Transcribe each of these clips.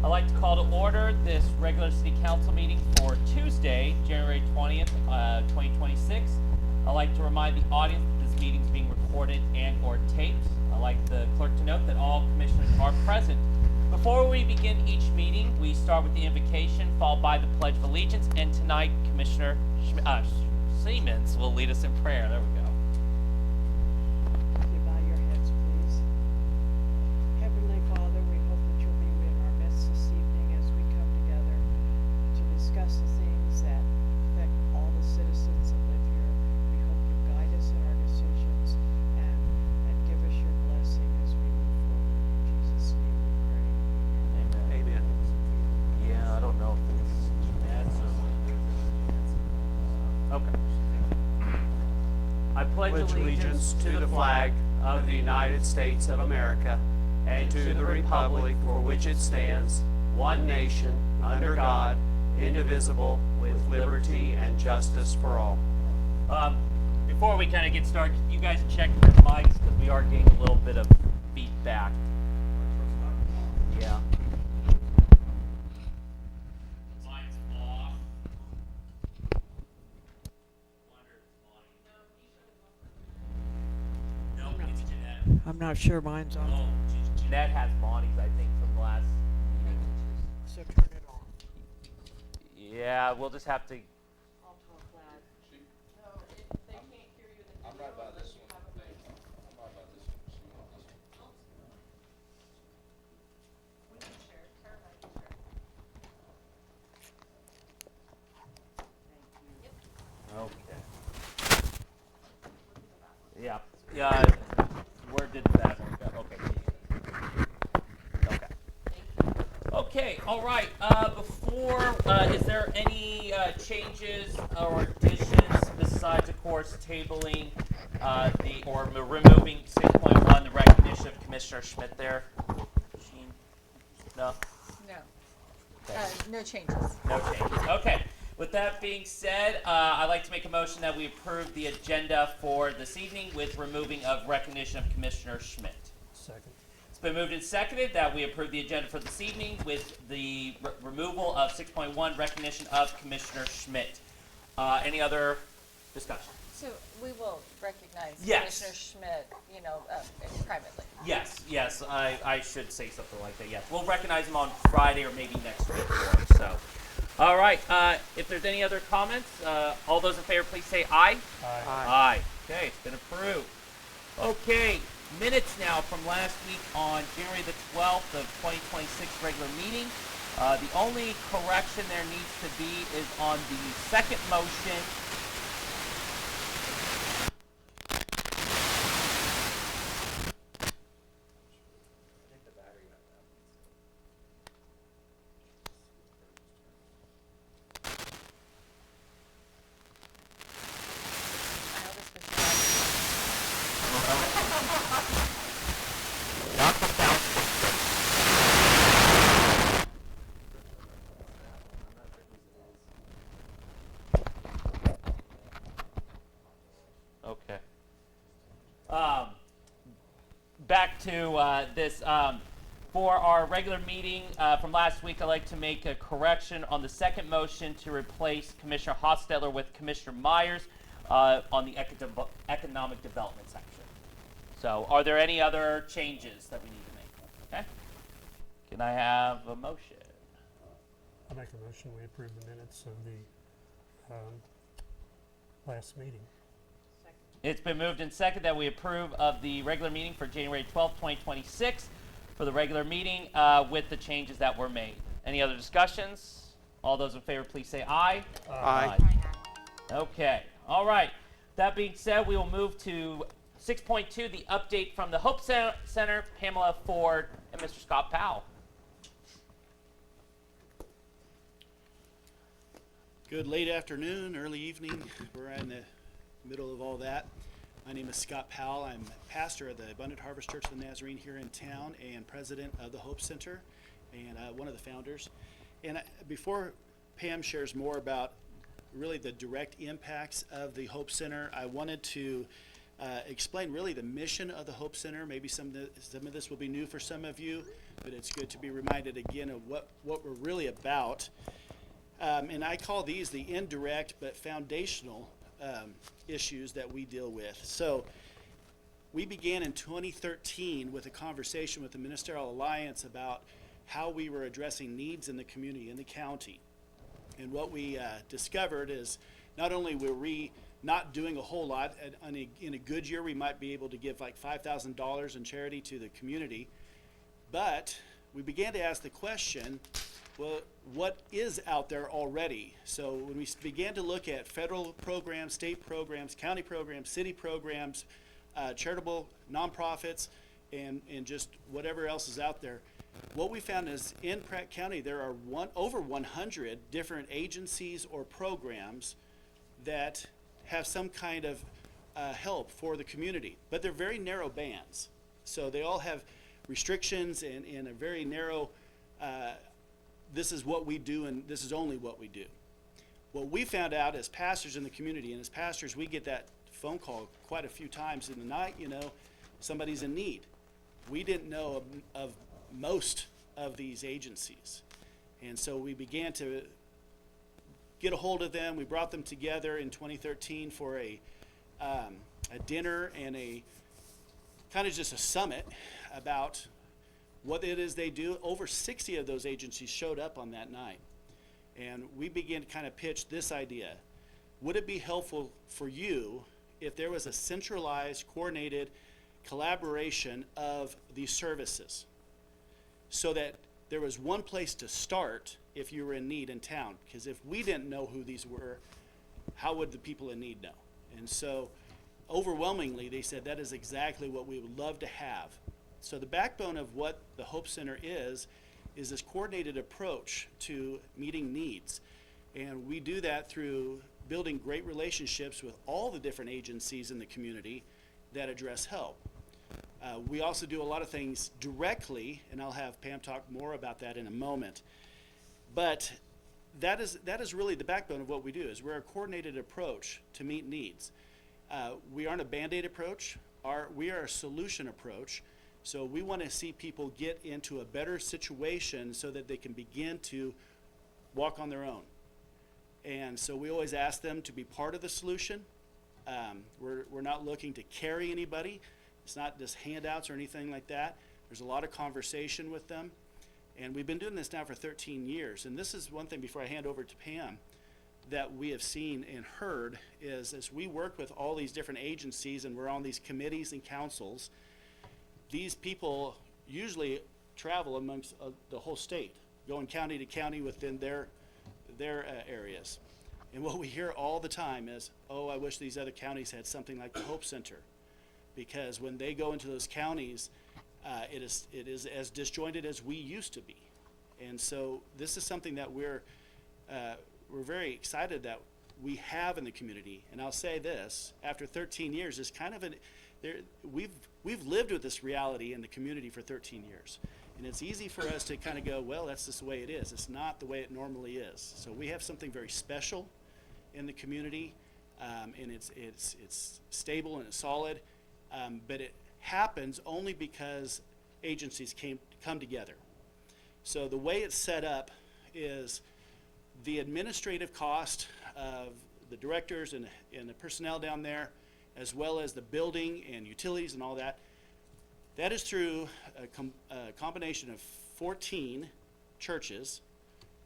I'd like to call to order this regular city council meeting for Tuesday, January 20th, 2026. I'd like to remind the audience that this meeting is being recorded and or taped. I'd like the clerk to note that all commissioners are present. Before we begin each meeting, we start with the invocation, followed by the Pledge of Allegiance, and tonight Commissioner Siemens will lead us in prayer. There we go. You bow your heads, please. Heavenly Father, we hope that you'll be in our midst this evening as we come together to discuss the things that affect all the citizens that live here. We hope you guide us in our decisions and give us your blessing as we move forward. In Jesus' name we pray. Amen. Yeah, I don't know if it's Jeanette's or... Okay. I pledge allegiance to the flag of the United States of America and to the republic for which it stands, one nation, under God, indivisible, with liberty and justice for all. Before we kind of get started, can you guys check your mics because we are getting a little bit of feedback. Yeah. Mine's off. No, it's Jeanette. I'm not sure mine's on. Oh, Jeanette has Monty's, I think, from last meeting. So turn it on. Yeah, we'll just have to. I'll talk loud. No, if they can't hear you in the I'm right by this one. I'm right by this one. She wants this one. we can share. Tara and I can share. Okay. Yeah. Yeah. Where did that one go? Okay. Okay. Okay. All right. Before, is there any changes or additions besides, of course, tabling removing 6.1, the recognition of Commissioner Schmidt there? Jean? No. No. Okay. No changes. No changes. Okay. With that being said, I'd like to make a motion that we approve the agenda for this evening with removing of recognition of Commissioner Schmidt. Second. It's been moved and seconded that we approve the agenda for this evening with the removal of 6.1, recognition of Commissioner Schmidt. Any other discussion? So we will recognize Yes. Commissioner Schmidt, privately. Yes, I should say something like that, yes. We'll recognize him on Friday or maybe next week or so. All right, if there's any other comments, all those in favor, please say aye. Aye. Aye. Okay, it's been approved. Okay, minutes now from last week on January the 12th of 2026 regular meeting. The only correction there needs to be is on the second motion. I know this was Not the sound. Okay. Back to this. For our regular meeting from last week, I'd like to make a correction on the second motion to replace Commissioner Hostetler with Commissioner Myers on the economic development section. So, are there any other changes that we need to make? Okay. Can I have a motion? I make a motion we approve the minutes of the last meeting. It's been moved and seconded that we approve of the regular meeting for January 12th, 2026 for the regular meeting with the changes that were made. Any other discussions? All those in favor, please say aye. Aye. Okay. All right. That being said, we will move to 6.2, the update from the Hope Center, Pamela Ford, and Mr. Scott Powell. Good late afternoon, early evening. We're in the middle of all that. My name is Scott Powell. I'm pastor of the Abundant Harvest Church of the Nazarene here in town and president of the Hope Center and one of the founders. And before Pam shares more about really the direct impacts of the Hope Center, I wanted to explain really the mission of the Hope Center. Maybe some of this will be new for some of you. but it's good to be reminded again of what we're really about. And I call these the indirect but foundational issues that we deal with. So we began in 2013 with a conversation with the Ministerial Alliance about how we were addressing needs in the community, in the county. And what we discovered is not only were we not doing a whole lot, in a good year we might be able to give like $5,000 in charity to the community, but we began to ask the question, well, what is out there already? So when we began to look at federal programs, state programs, county programs, city programs, charitable nonprofits, and just whatever else is out there, what we found is in Pratt County there are over 100 different agencies or programs that have some kind of help for the community, but they're very narrow bands. So they all have restrictions and a very narrow, this is what we do and this is only what we do. What we found out as pastors in the community, and as pastors we get that phone call quite a few times in the night, somebody's in need. We didn't know of most of these agencies. And so we began to get a hold of them. We brought them together in 2013 for a dinner and a kind of just a summit about what it is they do. Over 60 of those agencies showed up on that night. And we began to kind of pitch this idea. Would it be helpful for you if there was a centralized, coordinated collaboration of these services, so that there was one place to start if you were in need in town? Because if we didn't know who these were, how would the people in need know? And so overwhelmingly they said that is exactly what we would love to have. So the backbone of what the Hope Center is this coordinated approach to meeting needs. And we do that through building great relationships with all the different agencies in the community that address help. We also do a lot of things directly, and I'll have Pam talk more about that in a moment. But that is really the backbone of what we do, is we're a coordinated approach to meet needs. We aren't a Band-Aid approach. We are a solution approach. So we want to see people get into a better situation so that they can begin to walk on their own. And so we always ask them to be part of the solution. We're not looking to carry anybody. It's not just handouts or anything like that. There's a lot of conversation with them. And we've been doing this now for 13 years. And this is one thing, before I hand over to Pam, that we have seen and heard is, as we work with all these different agencies and we're on these committees and councils, these people usually travel amongst the whole state, going county to county within their areas. And what we hear all the time is, oh, I wish these other counties had something like the Hope Center. Because when they go into those counties, it is as disjointed as we used to be. And so this is something that we're very excited that we have in the community. And I'll say this, after 13 years, it's kind of we've lived with this reality in the community for 13 years. And it's easy for us to kind of go, well, that's just the way it is. It's not the way it normally is. So we have something very special in the community, and it's stable and it's solid. But it happens only because agencies come together. So the way it's set up is the administrative cost of the directors and the personnel down there, as well as the building and utilities and all that, that is through a combination of 14 churches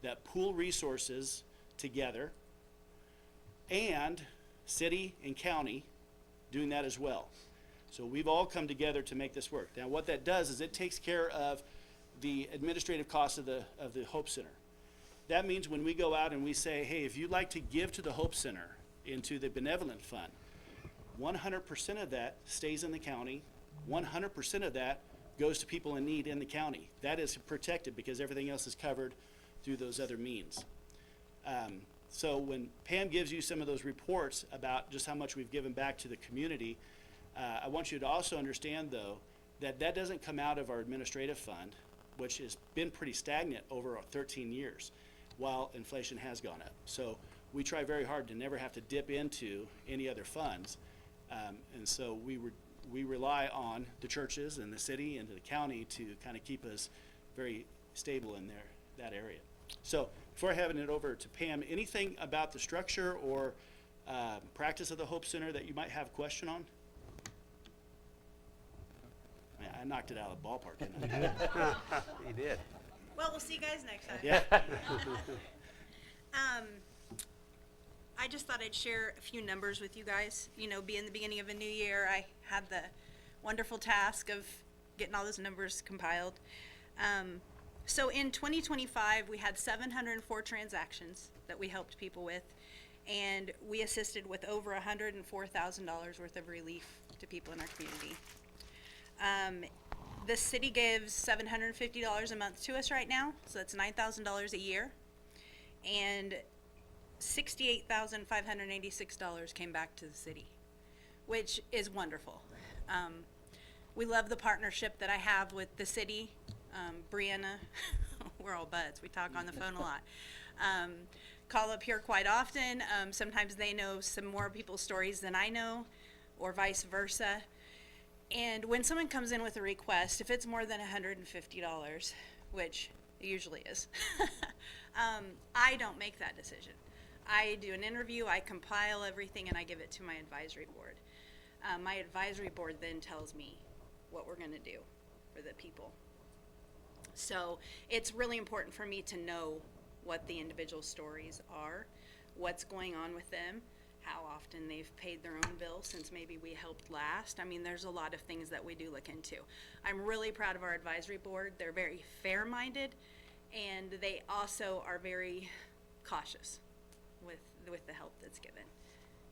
that pool resources together, and city and county doing that as well. So we've all come together to make this work. Now what that does is it takes care of the administrative costs of the Hope Center. That means when we go out and we say, hey, if you'd like to give to the Hope Center into the benevolent fund, 100% of that stays in the county. 100% of that goes to people in need in the county. That is protected because everything else is covered through those other means. So when Pam gives you some of those reports about just how much we've given back to the community, I want you to also understand, though, that that doesn't come out of our administrative fund, which has been pretty stagnant over 13 years, while inflation has gone up. So we try very hard to never have to dip into any other funds. And so we rely on the churches and the city and the county to kind of keep us very stable in that area. So before handing it over to Pam, anything about the structure or practice of the Hope Center that you might have a question on? I knocked it out of the ballpark, didn't I? He did. Well, we'll see you guys next time. Yeah. I just thought I'd share a few numbers with you guys. You know, being the beginning of a new year, I had the wonderful task of getting all those numbers compiled. So in 2025, we had 704 transactions that we helped people with, and we assisted with over $104,000 worth of relief to people in our community. The city gives $750 a month to us right now, so that's $9,000 a year. And $68,586 came back to the city, which is wonderful. We love the partnership that I have with the city. Brianna, we're all buds. We talk on the phone a lot. Call up here quite often. Sometimes they know some more people's stories than I know, or vice versa. And when someone comes in with a request, if it's more than $150, which it usually is, I don't make that decision. I do an interview, I compile everything, and I give it to my advisory board. My advisory board then tells me what we're gonna do for the people. So it's really important for me to know what the individual stories are, what's going on with them, how often they've paid their own bill since maybe we helped last. I mean, there's a lot of things that we do look into. I'm really proud of our advisory board. They're very fair-minded, and they also are very cautious with the help that's given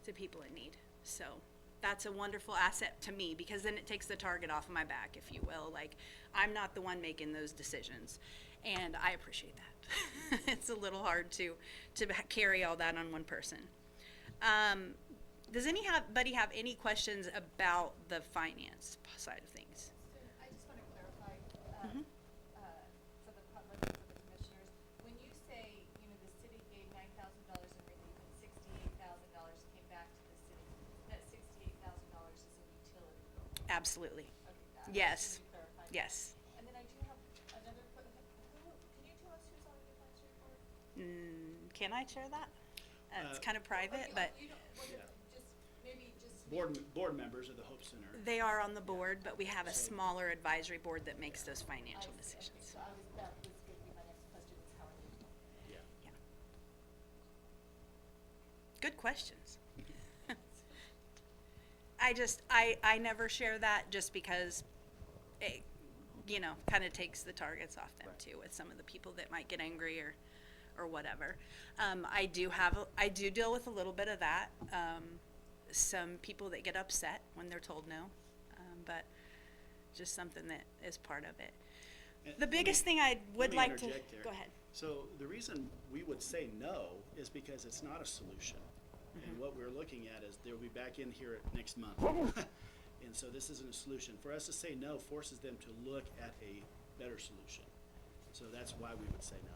to people in need. So that's a wonderful asset to me, because then it takes the target off of my back, if you will. Like, I'm not the one making those decisions, and I appreciate that. It's a little hard to carry all that on one person. Does anybody have any questions about the finance side of things? I just want to clarify, Mhm. for the public and for the commissioners, when you say, you know, the city gave $9,000 in relief and $68,000 came back to the city, that $68,000 is a utility bill? Absolutely. Okay, I Yes. just need to clarify that. Yes. And then I do have another, can you tell us who's on the advisory board? Can I share that? It's kind of private, Okay, but you don't, well, just, maybe just. Board members of the Hope Center. they are on the board, but we have a smaller advisory board that makes those financial decisions. So that was gonna be my next question, is how are they? Yeah. Yeah. Good questions. I never share that just because it, you know, kind of takes the targets off them too, with some of the people that might get angry or whatever. I do deal with a little bit of that. Some people that get upset when they're told no, but just something that is part of it. And The biggest thing I would me like to, interject there. go ahead. So the reason we would say no is because it's not a solution. Mm-hmm. And what we're looking at is they'll be back in here next month. And so this isn't a solution. For us to say no forces them to look at a better solution. So that's why we would say no.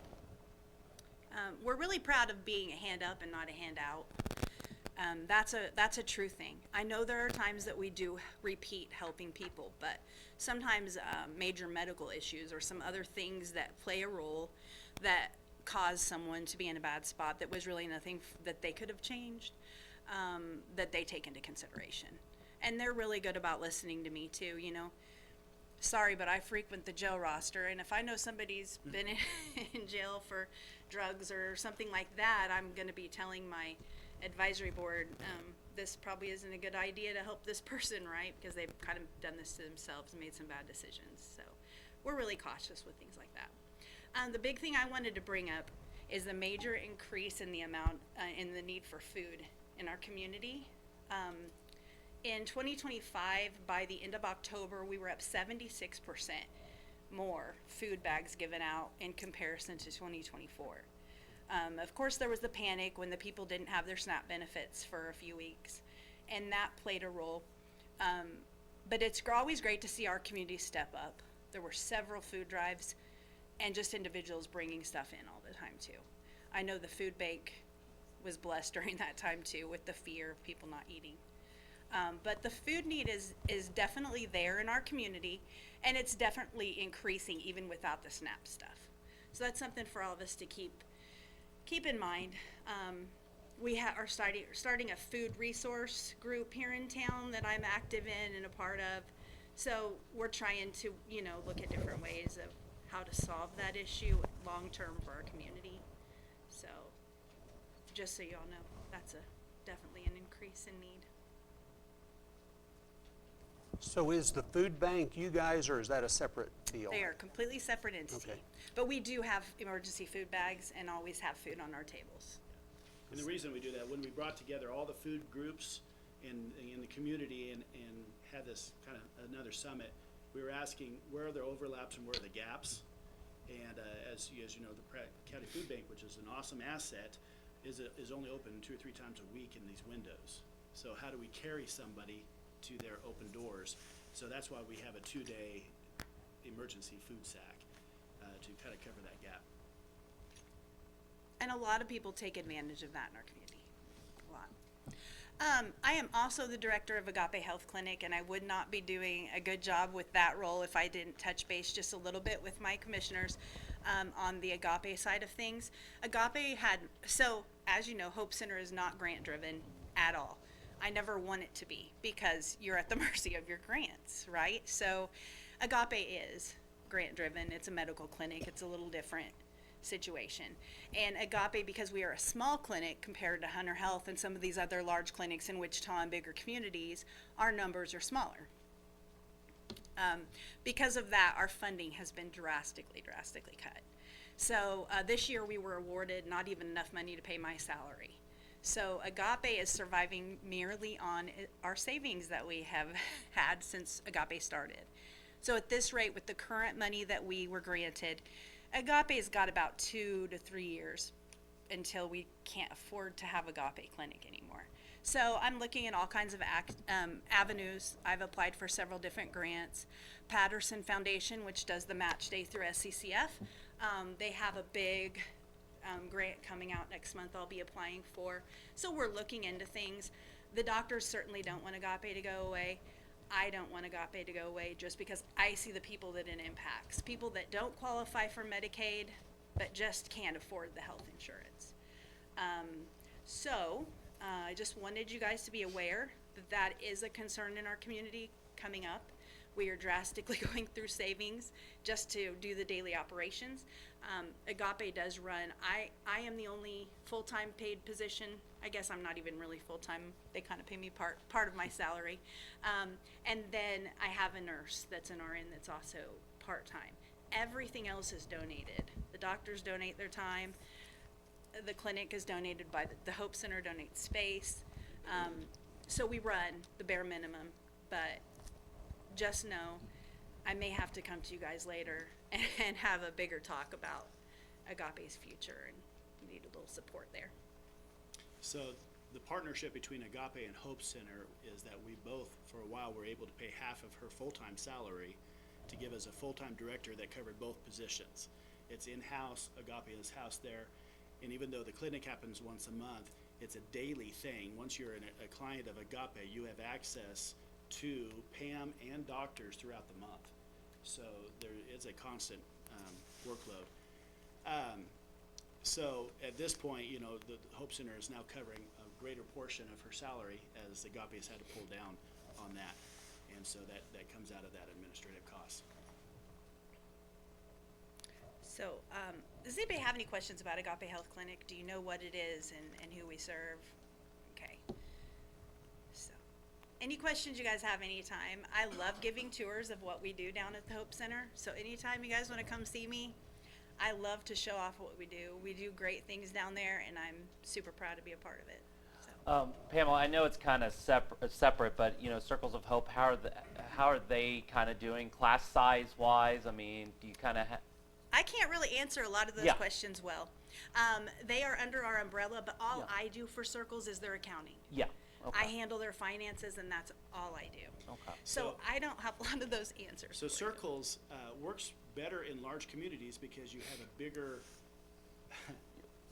We're really proud of being a hand up and not a hand out. That's a true thing. I know there are times that we do repeat helping people, but sometimes major medical issues or some other things that play a role that cause someone to be in a bad spot that was really nothing that they could have changed, that they take into consideration. And they're really good about listening to me too, you know. Sorry, but I frequent the jail roster, and if I know somebody's been in jail for drugs or something like that, I'm going to be telling my advisory board, this probably isn't a good idea to help this person, right? Because they've kind of done this to themselves and made some bad decisions. So we're really cautious with things like that. The big thing I wanted to bring up is the major increase in the amount, in the need for food in our community. In 2025, by the end of October, we were up 76% more food bags given out in comparison to 2024. Of course, there was the panic when the people didn't have their SNAP benefits for a few weeks, and that played a role. But it's always great to see our community step up. There were several food drives and just individuals bringing stuff in all the time too. I know the food bank was blessed during that time too, with the fear of people not eating. But the food need is definitely there in our community, and it's definitely increasing even without the SNAP stuff. So that's something for all of us to keep in mind. We are starting a food resource group here in town that I'm active in and a part of. So we're trying to, look at different ways of how to solve that issue long-term for our community. So, just so y'all know, that's definitely an increase in need. So is the food bank you guys, or is that a separate deal? They are completely separate entity. Okay. But we do have emergency food bags and always have food on our tables. And the reason we do that, when we brought together all the food groups in the community and had this kind of another summit, we were asking where are there overlaps and where are the gaps? And as you know, the Pratt County Food Bank, which is an awesome asset, is only open 2 or 3 times a week in these windows. So how do we carry somebody to their open doors? So that's why we have a 2-day emergency food sack to kind of cover that gap. And a lot of people take advantage of that in our community. A lot. I am also the director of Agape Health Clinic, and I would not be doing a good job with that role if I didn't touch base just a little bit with my commissioners on the Agape side of things. Agape so as you know, Hope Center is not grant driven at all. I never want it to be because you're at the mercy of your grants, right? So Agape is grant driven. It's a medical clinic. It's a little different situation. And Agape, because we are a small clinic compared to Hunter Health and some of these other large clinics in Wichita and bigger communities, our numbers are smaller. Because of that, our funding has been drastically cut. So this year we were awarded not even enough money to pay my salary. So Agape is surviving merely on our savings that we have had since Agape started. So at this rate, with the current money that we were granted, Agape's got about 2 to 3 years until we can't afford to have Agape Clinic anymore. So I'm looking at all kinds of avenues. I've applied for several different grants. Patterson Foundation, which does the match day through SCCF, they have a big grant coming out next month I'll be applying for. So we're looking into things. The doctors certainly don't want Agape to go away. I don't want Agape to go away just because I see the people that it impacts. People that don't qualify for Medicaid but just can't afford the health insurance. I just wanted you guys to be aware that that is a concern in our community coming up. We are drastically going through savings just to do the daily operations. Agape does run. I am the only full-time paid position. I guess I'm not even really full-time. They kind of pay me part of my salary. And then I have a nurse that's an RN that's also part-time. Everything else is donated. The doctors donate their time. The clinic is donated by the Hope Center donates space. So we run the bare minimum, but just know I may have to come to you guys later and have a bigger talk about Agape's future and need a little support there. So the partnership between Agape and Hope Center is that we both, for a while, were able to pay half of her full-time salary to give us a full-time director that covered both positions. It's in-house, Agape is housed there, and even though the clinic happens once a month, it's a daily thing. Once you're a client of Agape, you have access to Pam and doctors throughout the month. So there is a constant workload. So at this point, the Hope Center is now covering a greater portion of her salary as Agape has had to pull down on that. And so that comes out of that administrative cost. So does anybody have any questions about Agape Health Clinic? Do you know what it is and who we serve? Okay. So any questions you guys have anytime. I love giving tours of what we do down at the Hope Center. So anytime you guys want to come see me, I love to show off what we do. We do great things down there, and I'm super proud to be a part of it. So. Pamela, I know it's kind of separate, but Circles of Hope, how are they kind of doing class size wise? I mean, do you kind of I can't really answer a lot of those questions well. They are under our umbrella, but all I do for Circles is their accounting. Yeah. Okay. I handle their finances, and that's all I do. Okay. So I don't have a lot of those answers. So for you. Circles works better in large communities because you have a bigger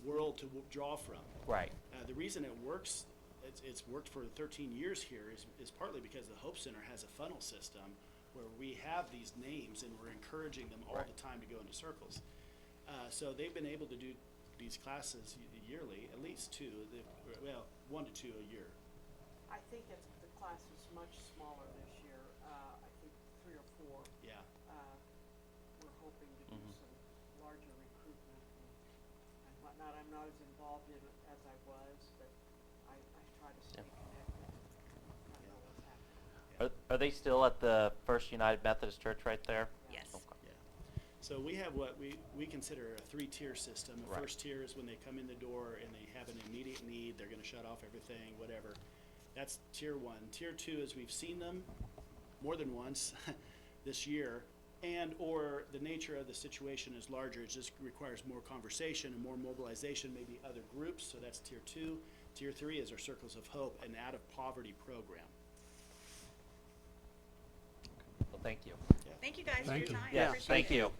world to draw from. Right. The reason it works it's worked for 13 years here is partly because the Hope Center has a funnel system where we have these names and we're encouraging them all the time to go into circles. So they've been able to do these classes yearly, at least two, well, 1 to 2 a year. I think the class is much smaller this year, I think 3 or 4. Yeah. We're hoping to do some larger recruitment and whatnot. I'm not as involved in it as I was, but I try to stay connected. I know what's happening. Are they still at the First United Methodist Church right there? Yes. Okay. Yeah. So we have what we consider a 3-tier system. The Right. first tier is when they come in the door and they have an immediate need, they're gonna shut off everything, whatever. That's tier 1. Tier 2 is we've seen them more than once this year, and or the nature of the situation is larger. It just requires more conversation and more mobilization, maybe other groups, so that's tier 2. Tier 3 is our Circles of Hope, an out of poverty program. Well, thank you. Thank you guys for Thank your you. time. Yeah, Appreciate thank it. you.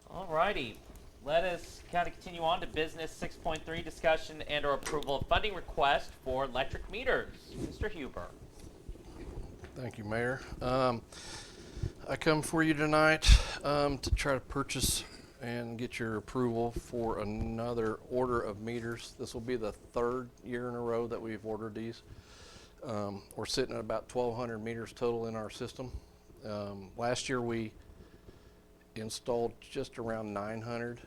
Alrighty, let us kind of continue on to business 6.3, discussion and or approval of funding request for electric meters. Mr. Huber. Thank you, Mayor. I come for you tonight to try to purchase and get your approval for another order of meters. This will be the 3rd year in a row that we've ordered these. We're sitting at about 1,200 meters total in our system. Last year we installed just around 900.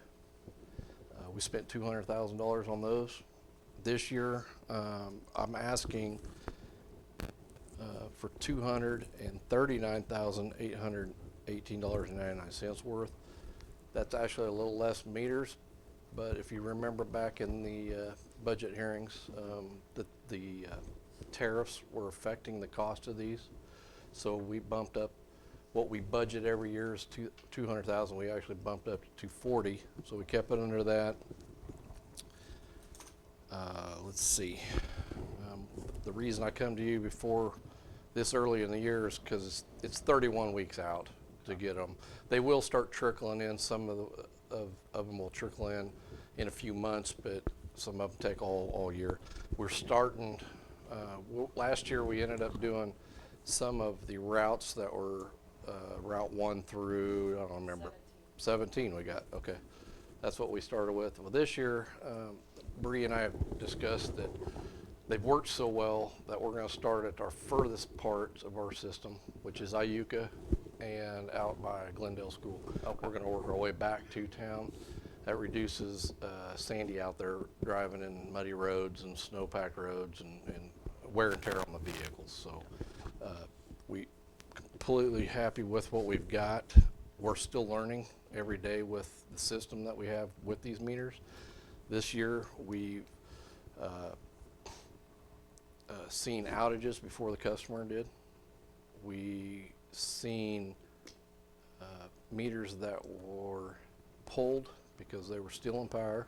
We spent $200,000 on those. This year I'm asking for $239,818.99 worth. That's actually a little less meters, but if you remember back in the budget hearings, the tariffs were affecting the cost of these. So we bumped up what we budget every year is 200,000. We actually bumped up to 240. So we kept it under that. Let's see. The reason I come to you before this early in the year is because it's 31 weeks out to get them. They will start trickling in. Some of them will trickle in a few months, but some of them take all year. We're starting. Last year we ended up doing some of the routes that were Route 1 through, I don't remember, 17 we got. Okay, that's what we started with. Well, this year, Bree and I have discussed that they've worked so well that we're going to start at our furthest part of our system, which is Iuka and out by Glendale School. Okay. We're going to work our way back to town. That reduces Sandy out there driving in muddy roads and snowpack roads and wear and tear on the vehicles. So we completely happy with what we've got. We're still learning every day with the system that we have with these meters. This year we seen outages before the customer did. We seen meters that were pulled because they were stealing power.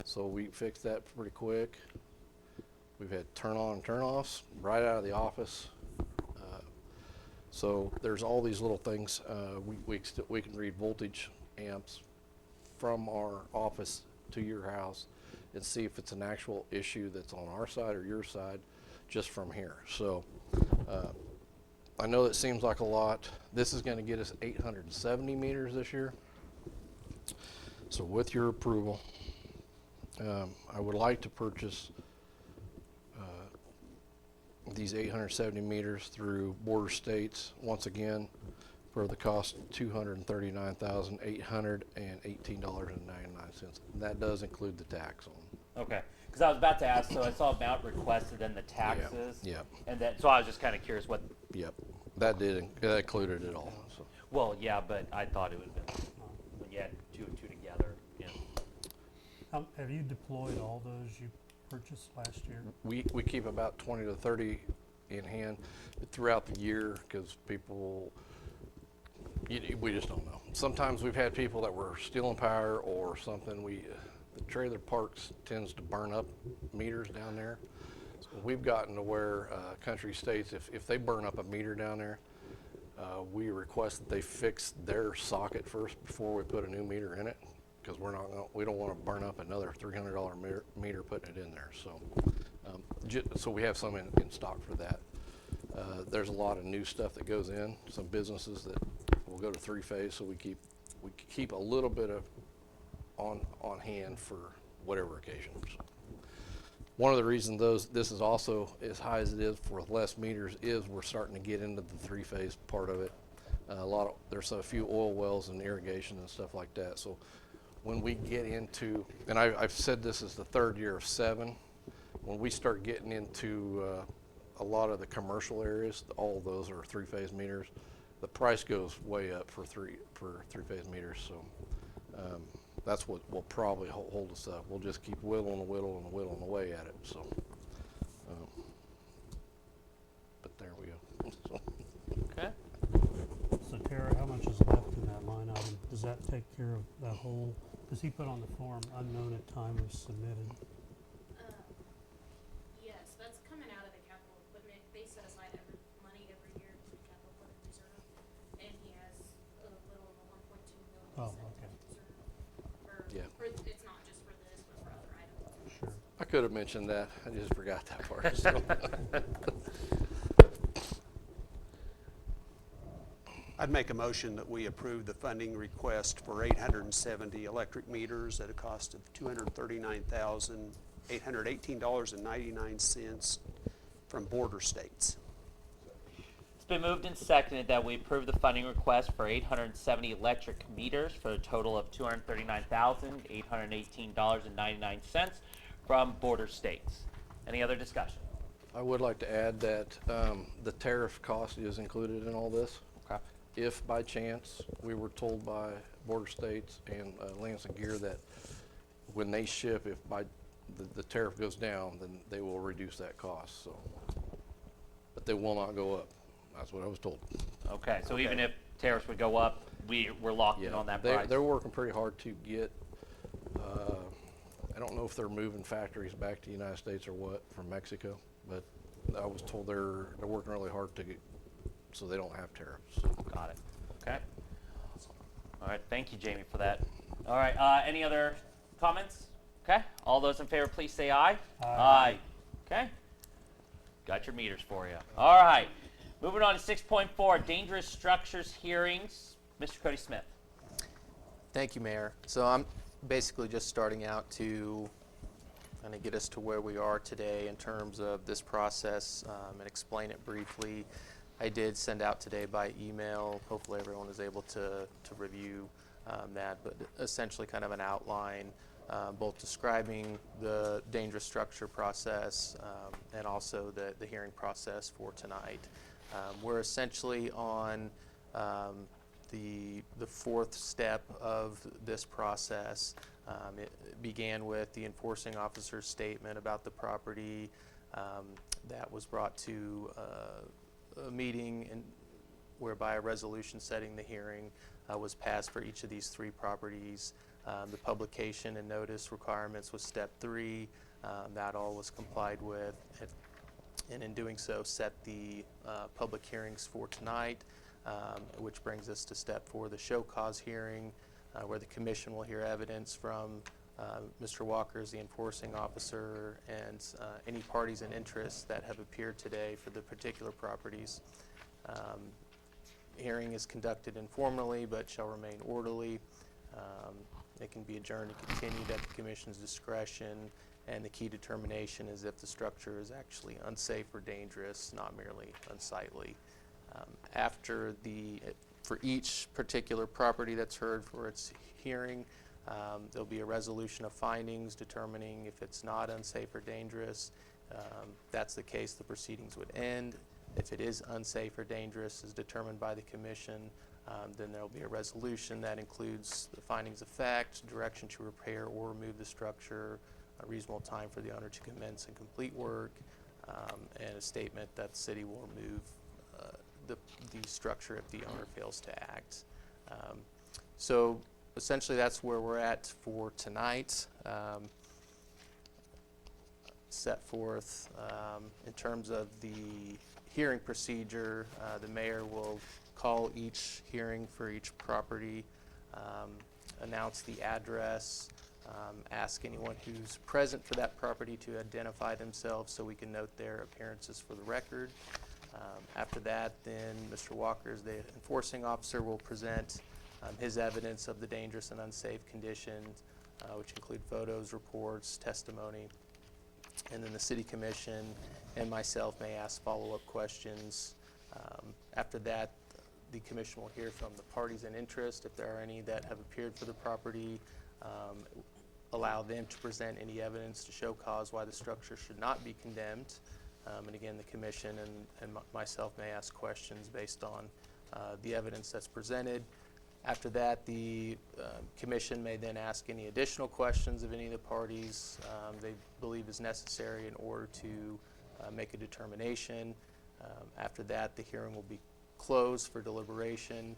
So we fixed that pretty quick. We've had turn on and turn offs right out of the office. So there's all these little things. We can read voltage amps from our office to your house and see if it's an actual issue that's on our side or your side just from here. So I know that seems like a lot. This is going to get us 870 meters this year. So with your approval, I would like to purchase these 870 meters through Border States once again for the cost of $239,818.99. That does include the tax on. Okay, because I was about to ask, so I saw amount requested and the taxes. Yep. And then, so I was just kind of curious what, Yep, that included it all. So. well, yeah, but I thought it would have been, when you had two and two together, yeah. Have you deployed all those you purchased last year? We keep about 20 to 30 in hand throughout the year because people, we just don't know. Sometimes we've had people that were stealing power or something. The trailer parks tends to burn up meters down there. So we've gotten to where Country States, if they burn up a meter down there, we request that they fix their socket first before we put a new meter in it. because we don't want to burn up another $300 meter putting it in there. So, so we have some in stock for that. There's a lot of new stuff that goes in. Some businesses that will go to 3-phase, so we keep a little bit of on hand for whatever occasion. So one of the reasons this is also as high as it is for less meters is we're starting to get into the 3-phase part of it. There's a few oil wells and irrigation and stuff like that. So when we get into, and I've said this is the third year of 7, when we start getting into a lot of the commercial areas, all of those are 3-phase meters. The price goes way up for 3-phase meters. So that's what will probably hold us up. We'll just keep whittling away at it. So, but there we go. So. Okay. So Tara, how much is left in that line item? Does that take care of that whole, because he put on the form unknown at time was submitted. Yes, that's coming out of the capital equipment. They set aside money every year to the capital equipment reserve, and he has a little over 1.2 million Oh, set okay. to reserve. Yeah. It's not just for this, but for other items. Sure. I could have mentioned that. I just forgot that part. So. I'd make a motion that we approve the funding request for 870 electric meters at a cost of $239,818.99 from border states. It's been moved and seconded that we approve the funding request for 870 electric meters for a total of $239,818.99 from border states. Any other discussion? I would like to add that the tariff cost is included in all this. Okay. If by chance we were told by border states and Lansing Gear that when they ship, if by the tariff goes down, then they will reduce that cost. So, but they will not go up. That's what I was told. Okay, so Okay. even if tariffs would go up, we're locked in on that price. They're working pretty hard to get. I don't know if they're moving factories back to the United States or what from Mexico, but I was told they're working really hard to get so they don't have tariffs. Got it. Okay. All right. Thank you, Jamie, for that. All right. Any other comments? Okay. All those in favor, please say aye. Aye. Okay. Got your meters for you. All right. Moving on to 6.4, dangerous structures hearings. Mr. Cody Smith. Thank you, Mayor. So I'm basically just starting out to kind of get us to where we are today in terms of this process and explain it briefly. I did send out today by email. Hopefully everyone is able to review that, but essentially kind of an outline, both describing the dangerous structure process and also the hearing process for tonight. We're essentially on the fourth step of this process. It began with the enforcing officer's statement about the property that was brought to a meeting whereby a resolution setting the hearing was passed for each of these 3 properties. The publication and notice requirements was step 3. That all was complied with, and in doing so set the public hearings for tonight, which brings us to step 4, the show cause hearing, where the commission will hear evidence from Mr. Walker as the enforcing officer and any parties in interest that have appeared today for the particular properties. Hearing is conducted informally but shall remain orderly. It can be adjourned and continued at the commission's discretion, and the key determination is if the structure is actually unsafe or dangerous, not merely unsightly. For each particular property that's heard for its hearing, there'll be a resolution of findings determining if it's not unsafe or dangerous. That's the case, the proceedings would end. If it is unsafe or dangerous as determined by the commission, then there'll be a resolution that includes the findings of fact, direction to repair or remove the structure, a reasonable time for the owner to commence and complete work, and a statement that the city will remove the structure if the owner fails to act. So essentially that's where we're at for tonight. Set forth in terms of the hearing procedure, the mayor will call each hearing for each property announce the address, ask anyone who's present for that property to identify themselves so we can note their appearances for the record. After that, then Mr. Walker, as the enforcing officer, will present his evidence of the dangerous and unsafe conditions, which include photos, reports, testimony. And then the City Commission and myself may ask follow-up questions. After that, the Commission will hear from the parties in interest, if there are any that have appeared for the property, allow them to present any evidence to show cause why the structure should not be condemned. And again, the Commission and myself may ask questions based on the evidence that's presented. After that, the Commission may then ask any additional questions of any of the parties they believe is necessary in order to make a determination. After that, the hearing will be closed for deliberation,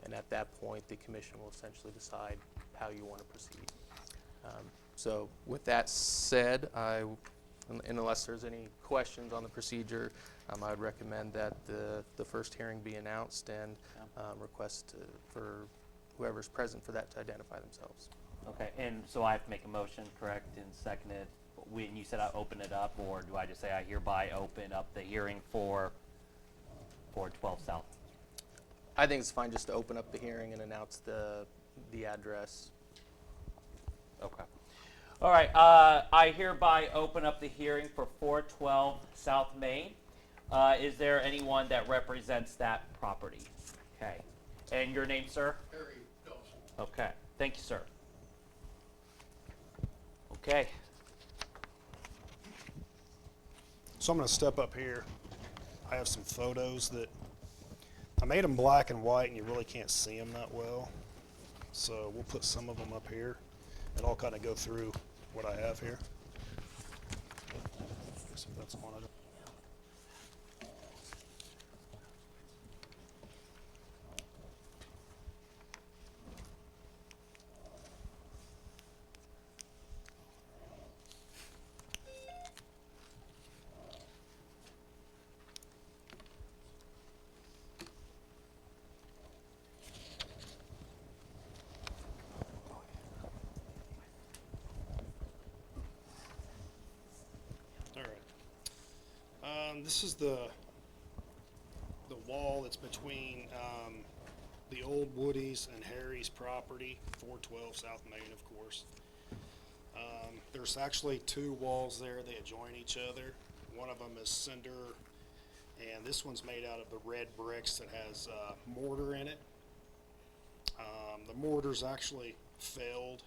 and at that point, the Commission will essentially decide how you want to proceed. So with that said, and unless there's any questions on the procedure, I would recommend that the first hearing be announced and request for whoever's present for that to identify themselves. Okay, and so I have to make a motion, correct, and second it. When you said I open it up, or do I just say I hereby open up the hearing for 12 South? I think it's fine just to open up the hearing and announce the address. Okay. All right, I hereby open up the hearing for 412 South Main. Is there anyone that represents that property? Okay. And your name, sir? Harry Dawson. Okay. Thank you, sir. Okay. So I'm going to step up here. I have some photos that I made them black and white, and you really can't see them that well. So we'll put some of them up here, and I'll kind of go through what I have here. See if that's on it. This is the wall that's between the old Woody's and Harry's property, 412 South Main, of course. There's actually two walls there. They adjoin each other. One of them is cinder, and this one's made out of the red bricks that has mortar in it. The mortar's actually failed.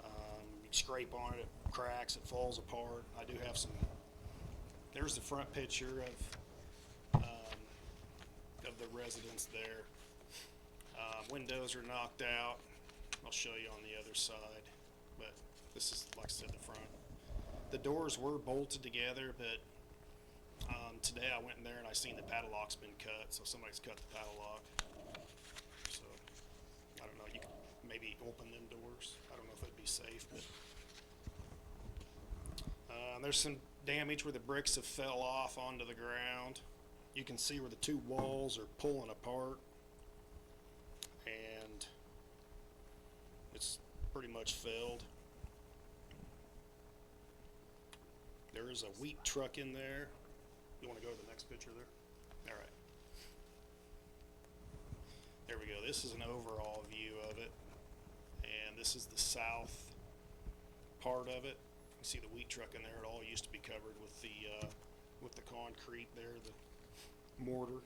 You scrape on it, it cracks, it falls apart. I do have some. There's the front picture of the residence there. Windows are knocked out. I'll show you on the other side, but this is, like I said, the front. The doors were bolted together, but today I went in there and I seen the padlock's been cut, so somebody's cut the padlock. So I don't know. You could maybe open them doors. I don't know if it'd be safe, but there's some damage where the bricks have fell off onto the ground. You can see where the two walls are pulling apart, and it's pretty much failed. There is a wheat truck in there. You want to go to the next picture there? All right. There we go. This is an overall view of it, and this is the south part of it. You see the wheat truck in there. It all used to be covered with the concrete there, the mortar.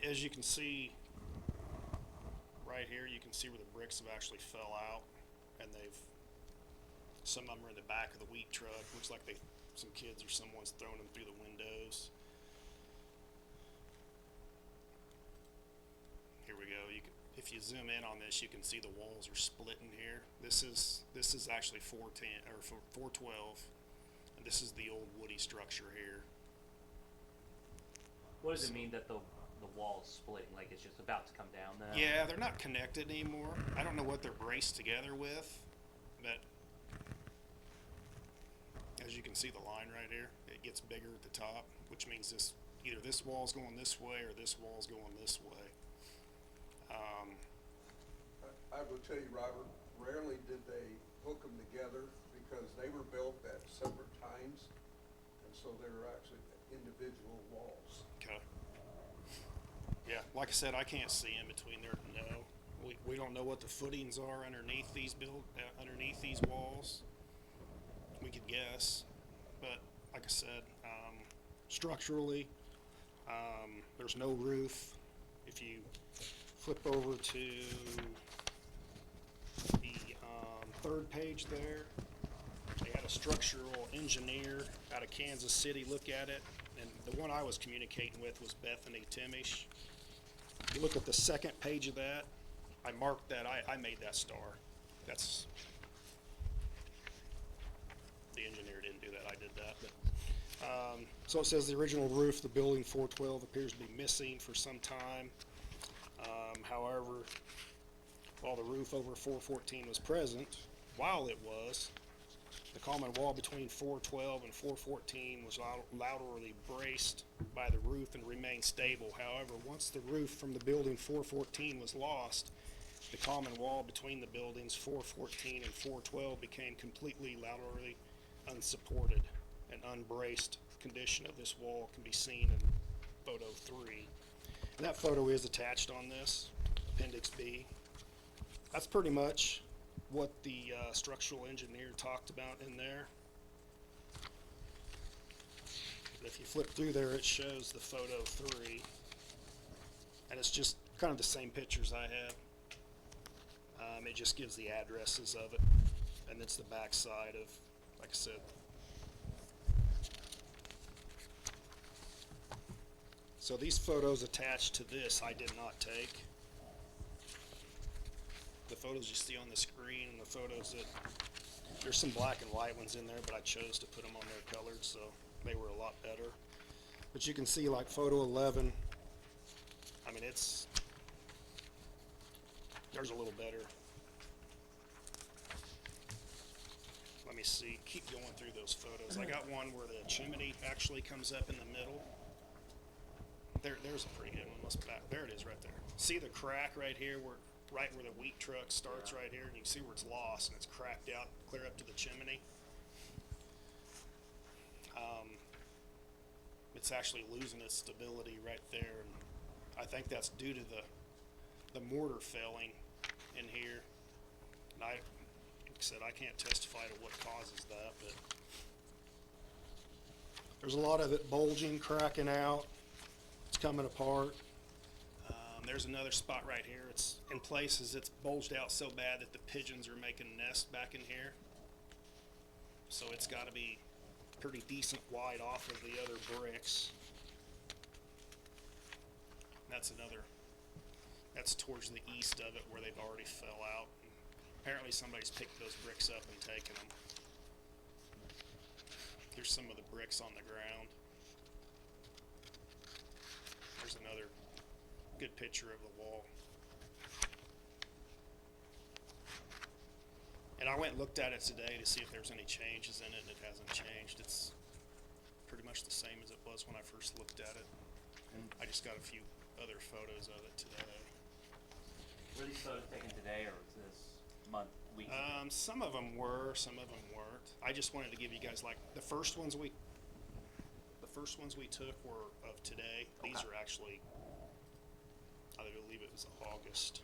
As you can see right here, you can see where the bricks have actually fell out, and some of them are in the back of the wheat truck. Looks like some kids or someone's thrown them through the windows. Here we go. If you zoom in on this, you can see the walls are splitting here. This is actually 410 or 412, and this is the old Woody structure here. What does it mean that the wall's splitting? Like it's just about to come down now? Yeah, they're not connected anymore. I don't know what they're braced together with, but as you can see the line right here, it gets bigger at the top, which means either this wall's going this way or this wall's going this way. I will tell you, Robert, rarely did they hook them together because they were built at separate times, and so they were actually individual walls. Okay. Yeah, like I said, I can't see in between there, no. We don't know what the footings are underneath these underneath these walls. We could guess, but like I said, structurally, there's no roof. If you flip over to the third page there, they had a structural engineer out of Kansas City look at it, and the one I was communicating with was Bethany Timish. You look at the second page of that, I marked that, I made that star. That's, the engineer didn't do that, I did that, but. So it says the original roof of the building 412 appears to be missing for some time. However, while the roof over 414 was present, while it was, the common wall between 412 and 414 was laterally braced by the roof and remained stable. However, once the roof from the building 414 was lost, the common wall between the buildings 414 and 412 became completely laterally unsupported. An unbraced condition of this wall can be seen in photo 3. And that photo is attached on this, Appendix B. That's pretty much what the structural engineer talked about in there. But if you flip through there, it shows the photo 3. And it's just kind of the same pictures I have. It just gives the addresses of it. And it's the back side of, like I said, so these photos attached to this I did not take. The photos you see on the screen and the photos that, there's some black and white ones in there, but I chose to put them on there colored, so they were a lot better. But you can see like photo 11, I mean there's a little better. Let me see, keep going through those photos. I got one where the chimney actually comes up in the middle. There's a pretty good one. There it is right there. See the crack right here, right where the wheat truck starts right here, and you can see where it's lost and it's cracked out clear up to the chimney. It's actually losing its stability right there, and I think that's due to the mortar failing in here. And like I said, I can't testify to what causes that, but there's a lot of it bulging, cracking out. It's coming apart. There's another spot right here. It's in places it's bulged out so bad that the pigeons are making nests back in here. So it's got to be pretty decent wide off of the other bricks. That's towards the east of it where they've already fell out. Apparently somebody's picked those bricks up and taken them. Here's some of the bricks on the ground. There's another good picture of the wall. And I went and looked at it today to see if there was any changes in it, and it hasn't changed. It's pretty much the same as it was when I first looked at it. I just got a few other photos of it today. Were these photos taken today, or was this month, week? Some of them were, some of them weren't. I just wanted to give you guys, like, the first ones we took were of today. These are actually, I believe it was August.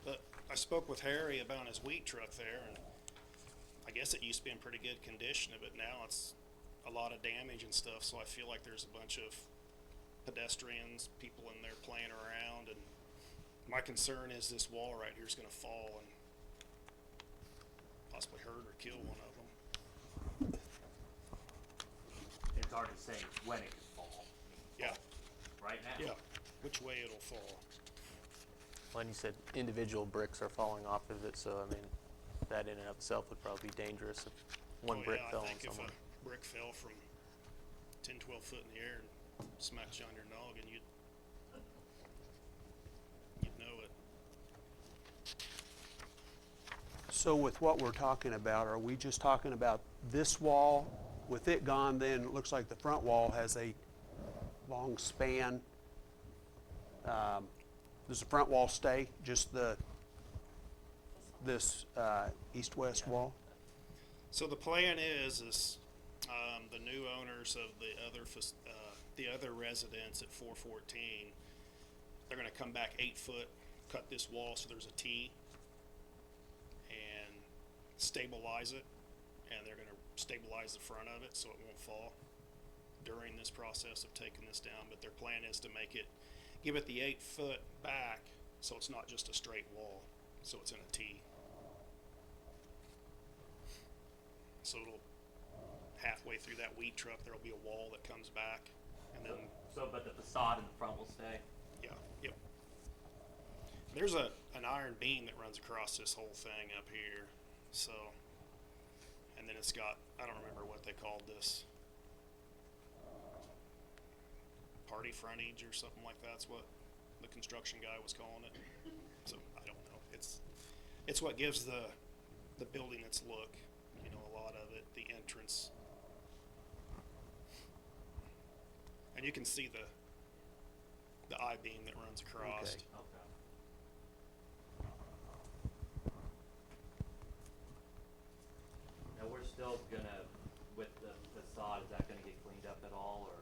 But I spoke with Harry about his wheat truck there, and I guess it used to be in pretty good condition, but now it's a lot of damage and stuff, so I feel like there's a bunch of pedestrians, people in there playing around, and my concern is this wall right here is going to fall and possibly hurt or kill one of them. It's hard to say when it could fall. Yeah. Right now. Yeah, which way it'll fall. Well, and you said individual bricks are falling off of it, so I mean, that in and of itself would probably be dangerous if one brick fell on I think someone. if a brick fell from 10, 12 foot in the air and smacked you on your noggin, you'd know it. So with what we're talking about, are we just talking about this wall? With it gone, then it looks like the front wall has long span? Does the front wall stay, just this east-west wall? So the plan is the new owners of the other residents at 414, they're gonna come back 8 foot, cut this wall so there's a T, and stabilize it, and they're gonna stabilize the front of it so it won't fall during this process of taking this down. But their plan is to give it the 8 foot back so it's not just a straight wall, so it's in a T. So it'll, halfway through that wheat truck, there'll be a wall that comes back, and then, But the facade in the front will stay. yeah, yep. There's an iron beam that runs across this whole thing up here, so, and then it's got, I don't remember what they called this. Party frontage or something like that's what the construction guy was calling it. So, I don't know. It's what gives the building its look, you know, a lot of it, the entrance. And you can see the I-beam that runs across. Okay. Okay. Now, we're still gonna, with the facade, is that gonna get cleaned up at all, or?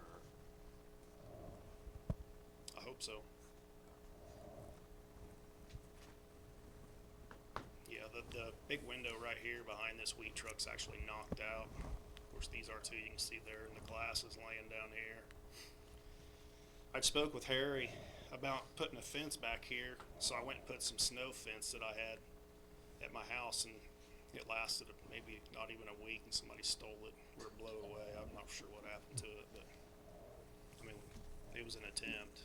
I hope so. Yeah, the big window right here behind this wheat truck's actually knocked out. Of course, these are too, you can see there, and the glass is laying down here. I spoke with Harry about putting a fence back here, so I went and put some snow fence that I had at my house, and it lasted maybe not even a week, and somebody stole it or it blew away. I'm not sure what happened to it, but I mean, it was an attempt.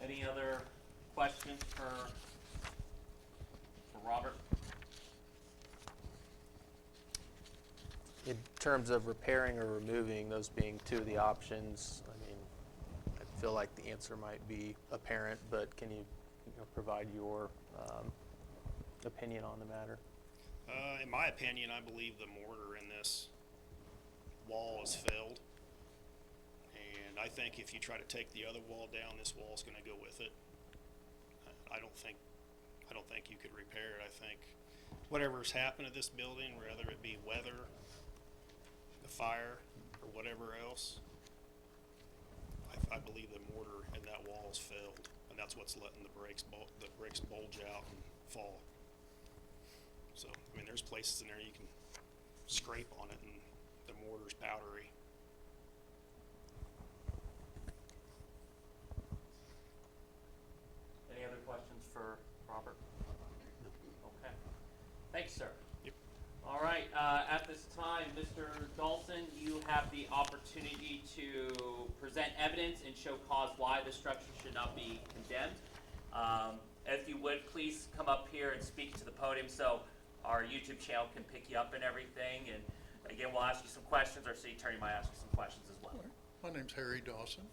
Any other questions for Robert? In terms of repairing or removing, those being two of the options, I mean, I feel like the answer might be apparent, but can you provide your opinion on the matter? In my opinion, I believe the mortar in this wall is failed. And I think if you try to take the other wall down, this wall's gonna go with it. I don't think you could repair it. I think whatever's happened to this building, whether it be weather, the fire, or whatever else, I believe the mortar in that wall has failed, and that's what's letting the bricks bulge out and fall. So, I mean, there's places in there you can scrape on it, and the mortar's powdery. Any other questions for Robert? Okay. Thanks, sir. Yep. All right, at this time, Mr. Dawson, you have the opportunity to present evidence and show cause why the structure should not be condemned. If you would, please come up here and speak to the podium so our YouTube channel can pick you up and everything. And again, we'll ask you some questions. Our city attorney might ask you some questions as well. My name's Harry Dawson.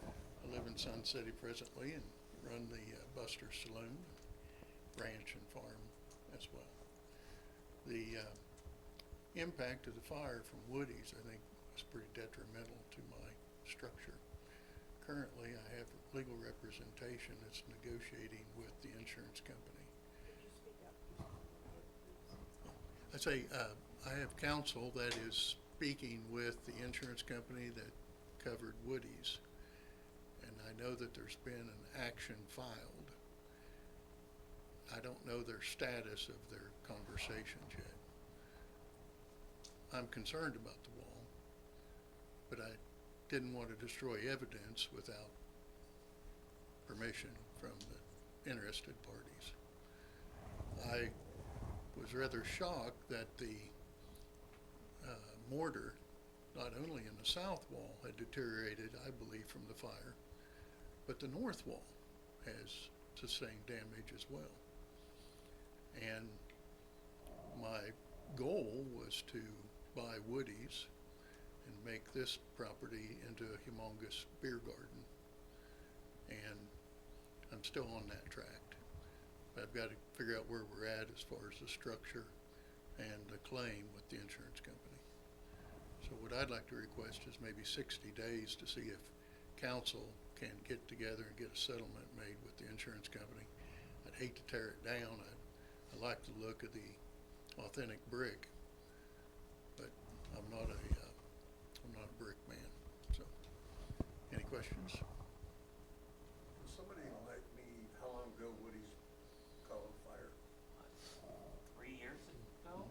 I live in Sun City presently and run the Buster Saloon, ranch and farm as well. The impact of the fire from Woody's, I think, was pretty detrimental to my structure. Currently, I have legal representation that's negotiating with the insurance company. I say, I have counsel that is speaking with the insurance company that covered Woody's, and I know that there's been an action filed. I don't know their status of their conversations yet. I'm concerned about the wall, but I didn't want to destroy evidence without permission from the interested parties. I was rather shocked that the mortar, not only in the south wall, had deteriorated, I believe, from the fire, but the north wall has sustained damage as well. And my goal was to buy Woody's and make this property into a humongous beer garden. And I'm still on that track. I've got to figure out where we're at as far as the structure and the claim with the insurance company. So what I'd like to request is maybe 60 days to see if council can get together and get a settlement made with the insurance company. I'd hate to tear it down. I like the look of the authentic brick, but I'm not a brick man. So, any questions? Somebody like me, how long ago Woody's caught on fire? 3 years ago?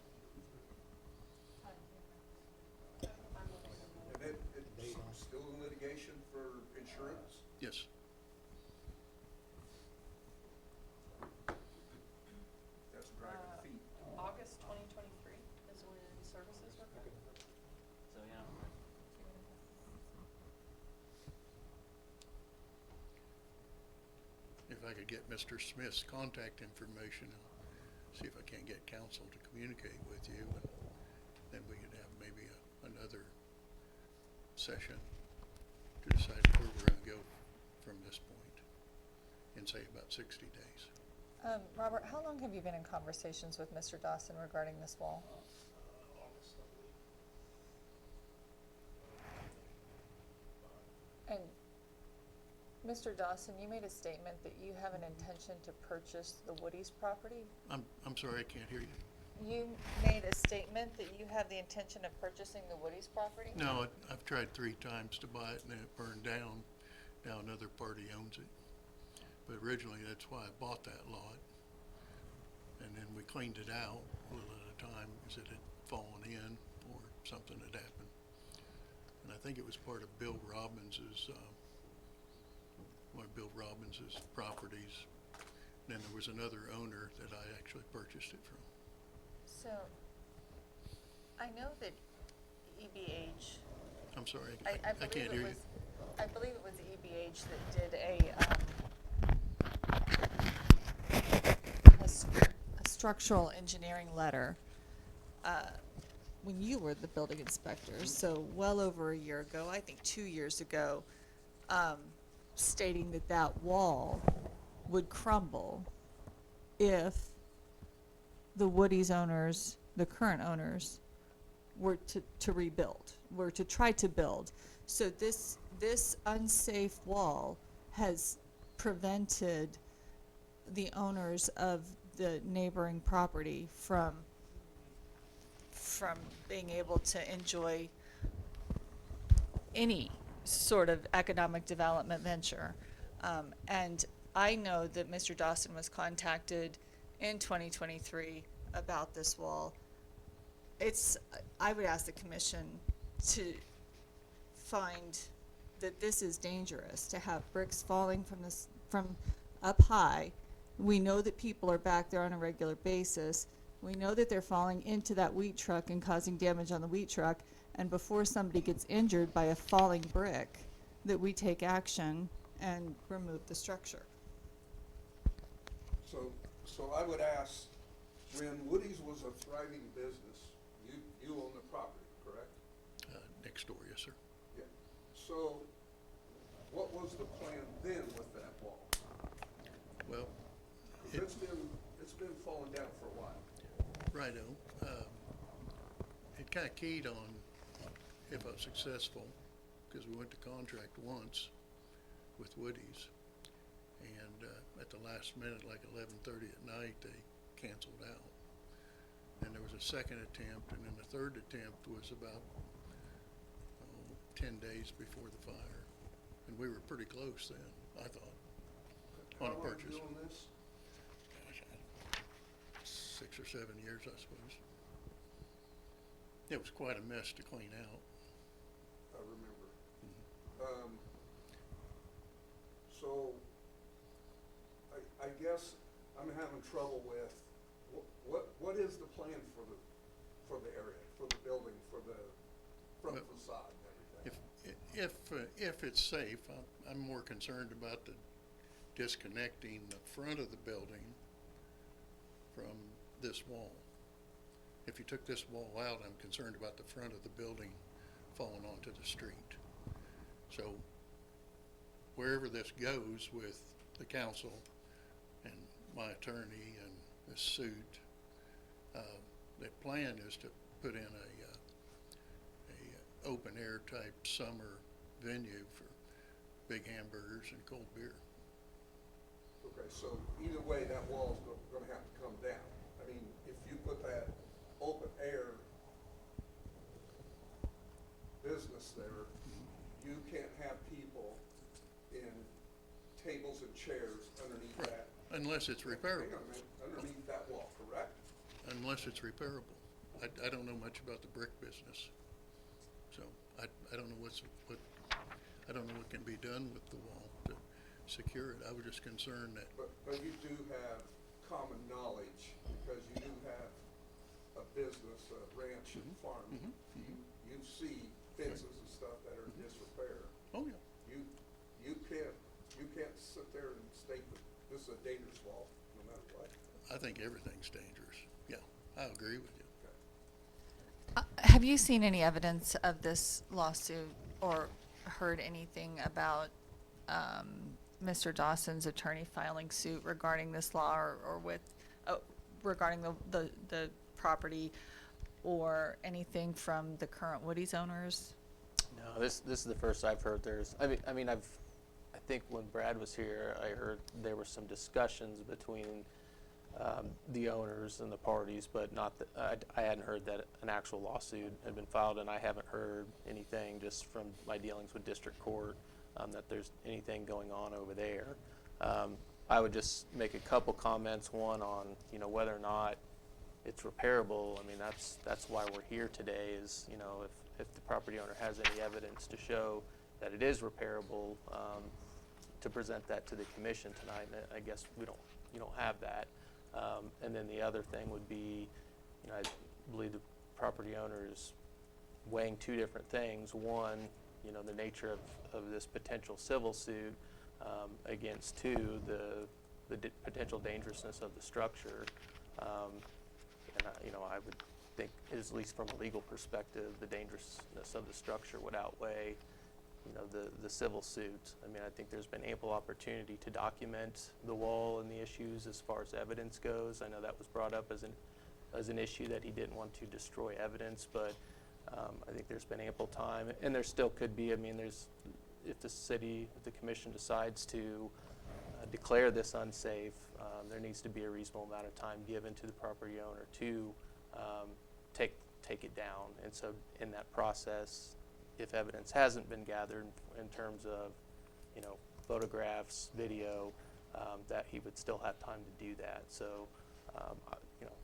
And it's still in litigation for insurance? Yes. That's dragging feet. August 2023 is when services were cut. So, yeah. If I could get Mr. Smith's contact information and see if I can't get council to communicate with you, and then we could have maybe another session to decide where we're gonna go from this point in, say, about 60 days. Robert, how long have you been in conversations with Mr. Dawson regarding this wall? And Mr. Dawson, you made a statement that you have an intention to purchase the Woody's property. I'm sorry, I can't hear you. You made a statement that you have the intention of purchasing the Woody's property? No, I've tried 3 times to buy it and then it burned down. Now another party owns it. But originally, that's why I bought that lot. And then we cleaned it out a little at a time because it had fallen in or something had happened. And I think it was part of Bill Robbins's, one of Bill Robbins's properties. And then there was another owner that I actually purchased it from. So, I know that EBH, I'm sorry, I I believe can't it hear you. was, I believe it was EBH that did a structural engineering letter, when you were the building inspector, so well over a year ago, I think 2 years ago, stating that that wall would crumble if the Woody's owners, the current owners, were to rebuild, were to try to build. So this unsafe wall has prevented the owners of the neighboring property from being able to enjoy any sort of economic development venture. And I know that Mr. Dawson was contacted in 2023 about this wall. I would ask the commission to find that this is dangerous, to have bricks falling from up high. We know that people are back there on a regular basis. We know that they're falling into that wheat truck and causing damage on the wheat truck. And before somebody gets injured by a falling brick, that we take action and remove the structure. So I would ask, when Woody's was a thriving business, you own the property, correct? Next door, yes, sir. Yeah. So what was the plan then with that wall? Well, 'Cause it's been falling down for a while. righto. It kind of keyed on if I was successful, because we went to contract once with Woody's, and at the last minute, like 11:30 at night, they canceled out. Then there was a second attempt, and then the third attempt was about 10 days before the fire, and we were pretty close then, I thought, on a purchase. How long have you doing this? Gosh, 6 or 7 years, I suppose. It was quite a mess to clean out. I remember. So I guess I'm having trouble with what is the plan for the area, for the building, for the front facade and everything? If it's safe, I'm more concerned about the disconnecting the front of the building from this wall. If you took this wall out, I'm concerned about the front of the building falling onto the street. So wherever this goes with the council and my attorney and this suit, the plan is to put in open air type summer venue for big hamburgers and cold beer. Okay, so either way, that wall's gonna have to come down. I mean, if you put that open air business there, you can't have people in tables and chairs underneath Right. that. Unless it's Hang repairable, on a minute, underneath that wall, correct? unless it's repairable. I don't know much about the brick business. So I don't know I don't know what can be done with the wall to secure it. I was just concerned that, But you do have common knowledge, because you do have a business, a ranch and farm. You see fences and stuff that are in disrepair. oh yeah, You can't sit there and state that this is a dangerous wall, no matter what. I think everything's dangerous. Yeah, I agree with you. Have you seen any evidence of this lawsuit or heard anything about Mr. Dawson's attorney filing suit regarding this law or with regarding the property or anything from the current Woody's owners? No, this is the first I've heard. I think when Brad was here, I heard there were some discussions between the owners and the parties, but I hadn't heard that an actual lawsuit had been filed, and I haven't heard anything just from my dealings with district court that there's anything going on over there. I would just make a couple comments. One on whether or not it's repairable. I mean, that's why we're here today. Is if the property owner has any evidence to show that it is repairable, to present that to the commission tonight. And I guess you don't have that. And then the other thing would be, I believe the property owner is weighing two different things. One, the nature of this potential civil suit against two, the potential dangerousness of the structure. And I would think, at least from a legal perspective, the dangerousness of the structure would outweigh the civil suit. I mean, I think there's been ample opportunity to document the wall and the issues as far as evidence goes. I know that was brought up as an issue that he didn't want to destroy evidence, but I think there's been ample time, and there still could be. I mean, if the commission decides to declare this unsafe, there needs to be a reasonable amount of time given to the property owner to take it down. And so in that process, if evidence hasn't been gathered in terms of, photographs, video, that he would still have time to do that. So,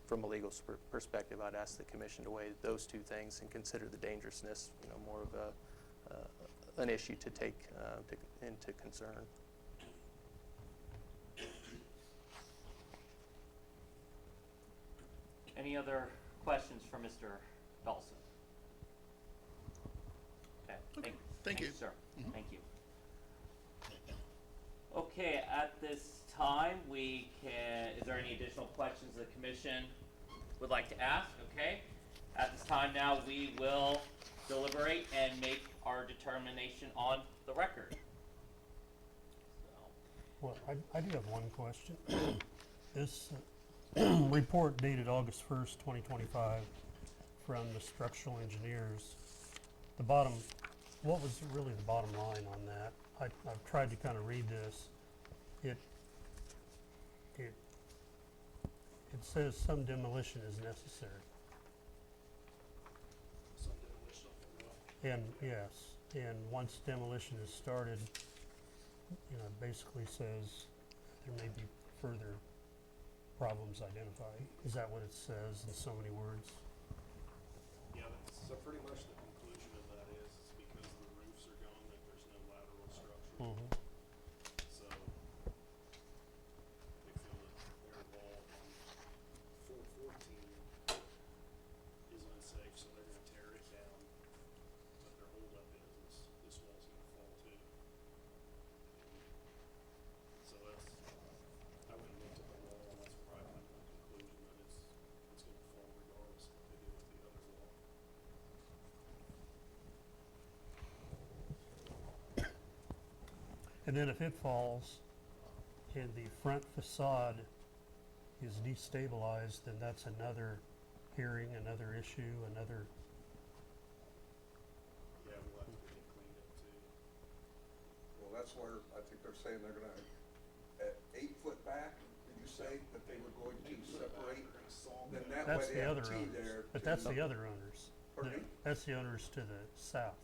from a legal perspective, I'd ask the commission to weigh those two things and consider the dangerousness, more of an issue to take into concern. Any other questions for Mr. Dawson? Okay, Thank you. Sir. Thank you. Okay, at this time, is there any additional questions the commission would like to ask? Okay. At this time now, we will deliberate and make our determination on the record. Well, I do have one question. This report dated August 1st, 2025 from the structural engineers, what was really the bottom line on that? I've tried to kind of read this. It says some demolition is necessary. Some demolition of the wall. And yes, and once demolition is started, it basically says there may be further problems identified. Is that what it says in so many words? Yeah, so pretty much the conclusion of that is because the roofs are gone, that there's no lateral structure. Mm-hmm. So they feel that their wall on 414 is unsafe, so they're gonna tear it down. But their holdup is this wall's gonna fall too. So I went and looked at the wall, and that's where I come to the conclusion that it's gonna fall regardless of what they do with the other wall. And then if it falls and the front facade is destabilized, then that's another hearing, another issue, that's where I think they're saying they're gonna, at 8 foot back, did you say that they were going to separate? Then that way That's they the have other T owners, there. but to- that's the other owners. Pardon me? That's the owners to the south.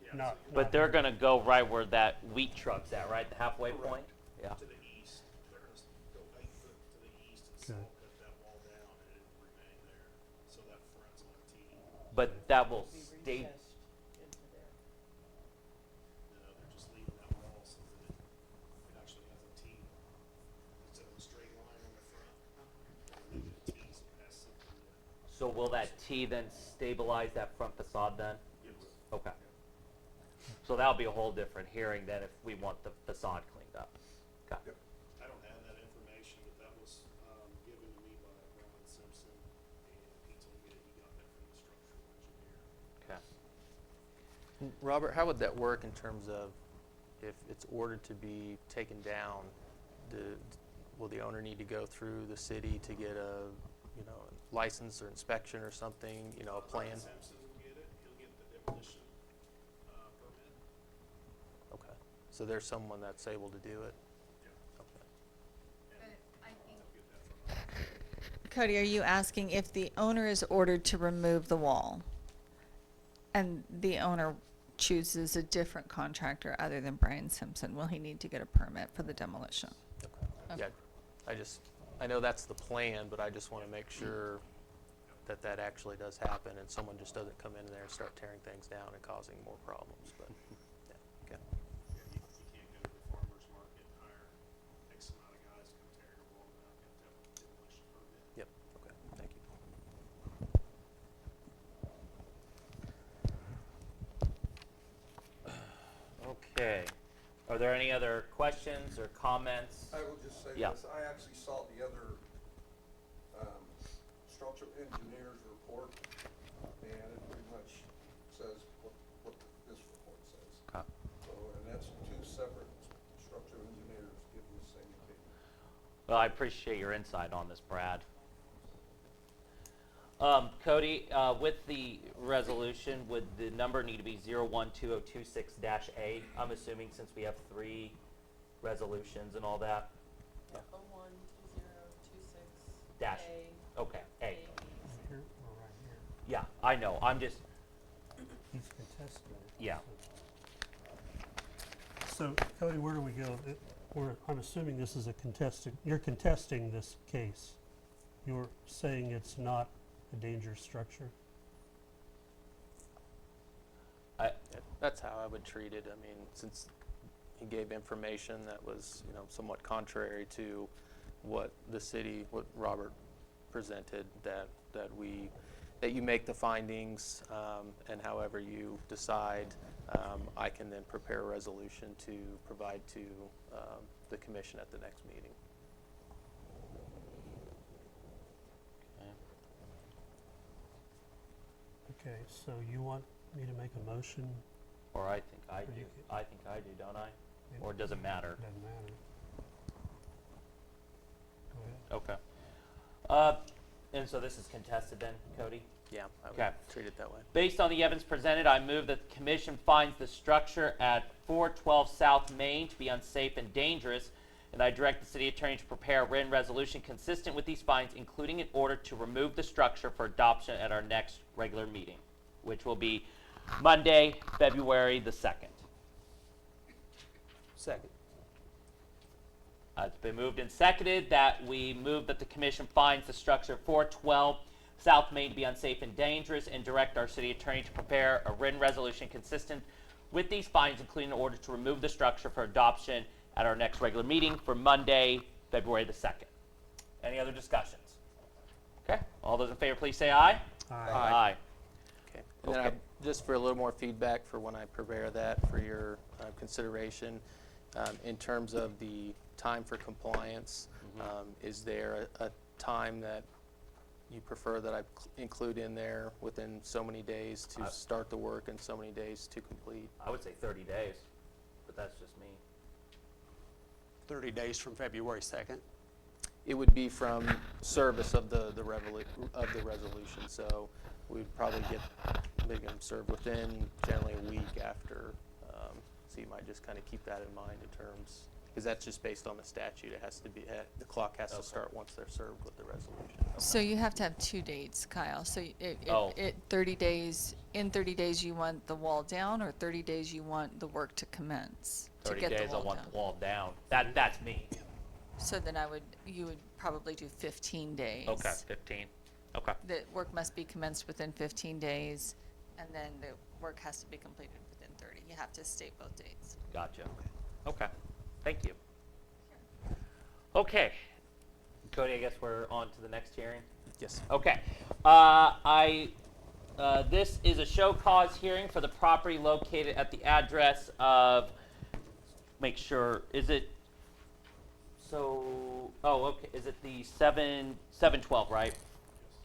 Yeah, Not, But not they're here. gonna go right where that wheat truck's at, right, the halfway point? Yeah. To the east, they're gonna go 8 foot to the east and Okay. saw cut that wall down and it will remain there. So that front's on T. But that will Be stay, recessed into there. No, they're just leaving that wall so that it actually has a T. Instead of a straight line on the front, they're leaving a T so it has something to. so will that T then stabilize that front facade then? It will. Okay. So that'll be a whole different hearing than if we want the facade cleaned up. Okay. Yep. I don't have that information, but that was given to me by Ron Simpson, and he told me that he got that from the structural engineer. Okay. Robert, how would that work in terms of if it's ordered to be taken down, will the owner need to go through the city to get a, license or inspection or something, a plan? Ron Simpson will get it, he'll get the demolition permit. Okay, so there's someone that's able to do it? Yeah. Okay. And But I think I'll get that from Cody, are you asking if the owner is ordered to remove the wall and the owner chooses a different contractor other than Brian Simpson, will he need to get a permit for the demolition? Okay. Yeah, I know that's the plan, but I just want to make sure that that actually does happen and someone just doesn't come in there and start tearing things down and causing more problems, but, yeah, okay. Yeah, you can't go to the farmer's market and hire X amount of guys to come tear your wall down, you have to have a demolition permit. Yep, okay, thank you. Okay. Are there any other questions or comments? I will just say Yeah. this, I actually saw the other, structural engineer's report, and it pretty much says what this report says. Okay. So, and that's two separate structural engineers giving the same opinion. Well, I appreciate your insight on this, Brad. Cody, with the resolution, would the number need to be 012026-A? I'm assuming since we have 3 resolutions and all that. 012026 Dash. A. Okay, A. Right here or right here? Yeah, I know. I'm just, He's contesting it. Yeah. So Cody, where do we go? I'm assuming this is you're contesting this case. You're saying it's not a dangerous structure? Yeah, that's how I would treat it. I mean, since he gave information that was, somewhat contrary to what what Robert presented, that you make the findings, and however you decide, I can then prepare a resolution to provide to the commission at the next meeting. Okay, so you want me to make a motion? or I think I Or do. you I think I do, don't I? Or does it matter? Doesn't matter. Go ahead. Okay. And so this is contested then, Cody? Yeah, I would Okay. treat it that way. Based on the evidence presented, I move that the commission finds the structure at 412 South Main to be unsafe and dangerous, and I direct the city attorney to prepare a written resolution consistent with these findings, including an order to remove the structure for adoption at our next regular meeting, which will be Monday, February the 2nd. Second. It's been moved and seconded that we move that the commission finds the structure 412 South Main to be unsafe and dangerous, and direct our city attorney to prepare a written resolution consistent with these findings, including an order to remove the structure for adoption at our next regular meeting for Monday, February the 2nd. Any other discussions? Okay, all those in favor, please say aye. Aye. Okay. And then Okay. just for a little more feedback for when I prepare that for your consideration, in terms of the time for compliance, is there a time that you prefer that I include in there within so many days to start the work and so many days to complete? I would say 30 days, but that's just me. 30 days from February 2nd. It would be from service of the resolution, so we'd probably get them served within generally a week after So you might just kind of keep that in mind in terms, because that's just based on the statute. It has to be, the clock has to start once they're served with the resolution. So you have to have 2 dates, Kyle. So Oh. 30 days, in 30 days you want the wall down, or 30 days you want the work to commence? To 30 get the days I wall want down? the wall down. That's me. So then you would probably do 15 days. Okay, 15. Okay. The work must be commenced within 15 days, and then the work has to be completed within 30. You have to state both dates. Gotcha. Okay. Thank you. Okay. Cody, I guess we're on to the next hearing. Yes. Okay. This is a show cause hearing for the property located at the address of, make sure, is it, okay, is it the 712, right?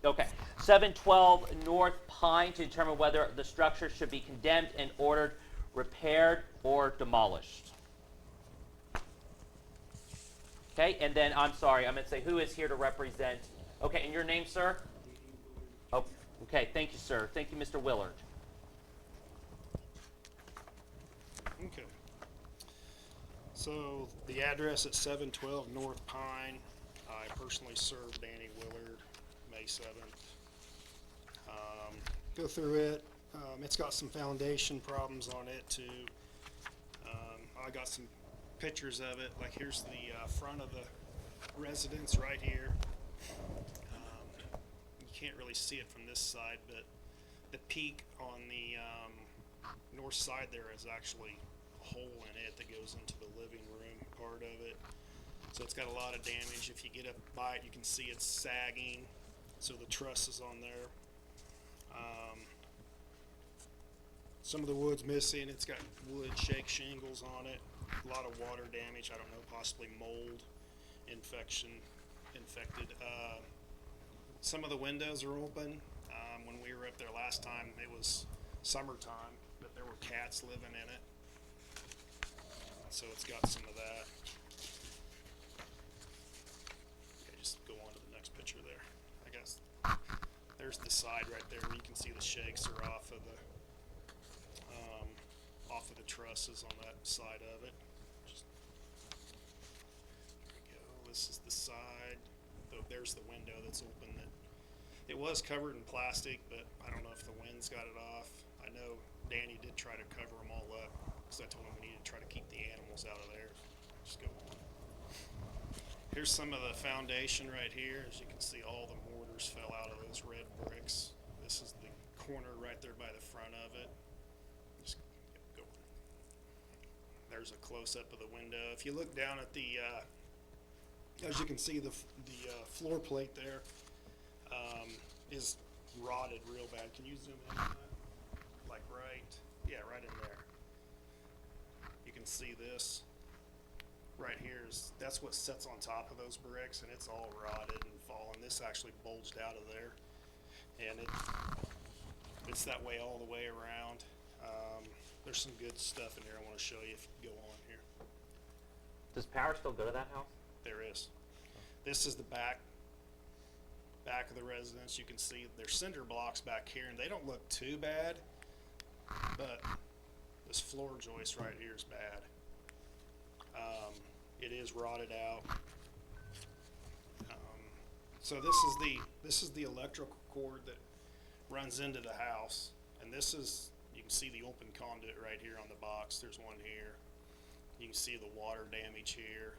Okay. 712 North Pine to determine whether the structure should be condemned and ordered repaired or demolished. Okay, and then, I'm sorry, I'm going to say who is here to represent. Okay, and your name, sir? Oh, okay, thank you, sir. Thank you, Mr. Willard. Okay. So the address at 712 North Pine, I personally served Danny Willard May 7th. Go through it. It's got some foundation problems on it too. I got some pictures of it. Like here's the front of the residence right here. You can't really see it from this side, but the peak on the north side there is actually a hole in it that goes into the living room part of it. So it's got a lot of damage. If you get up by it, you can see it's sagging. So the truss is on there. Some of the wood's missing. It's got wood shake shingles on it. A lot of water damage. I don't know, possibly mold infected. Some of the windows are open. When we were up there last time, it was summertime, but there were cats living in it. So it's got some of that. Okay, just go on to the next picture there. I guess there's the side right there where you can see the shakes are off of the trusses on that side of it. Just, there we go. This is the side. Oh, there's the window that's open. It was covered in plastic, but I don't know if the wind's got it off. I know Danny did try to cover them all up because I told him we needed to try to keep the animals out of there. Just go on. Here's some of the foundation right here. As you can see, all the mortars fell out of those red bricks. This is the corner right there by the front of it. Just go on. There's a close-up of the window. If you look down at the, as you can see, the floor plate there is rotted real bad. Can you zoom in on that? Like right in there. You can see this right here that's what sits on top of those bricks, and it's all rotted and fallen. This actually bulged out of there, and it's that way all the way around. There's some good stuff in here I want to show you if you go on here. Does power still go to that house? There is. This is the back of the residence. You can see there's cinder blocks back here, and they don't look too bad, but this floor joist right here is bad. It is rotted out. So this is the electrical cord that runs into the house, and this is, you can see the open conduit right here on the box. There's one here. You can see the water damage here.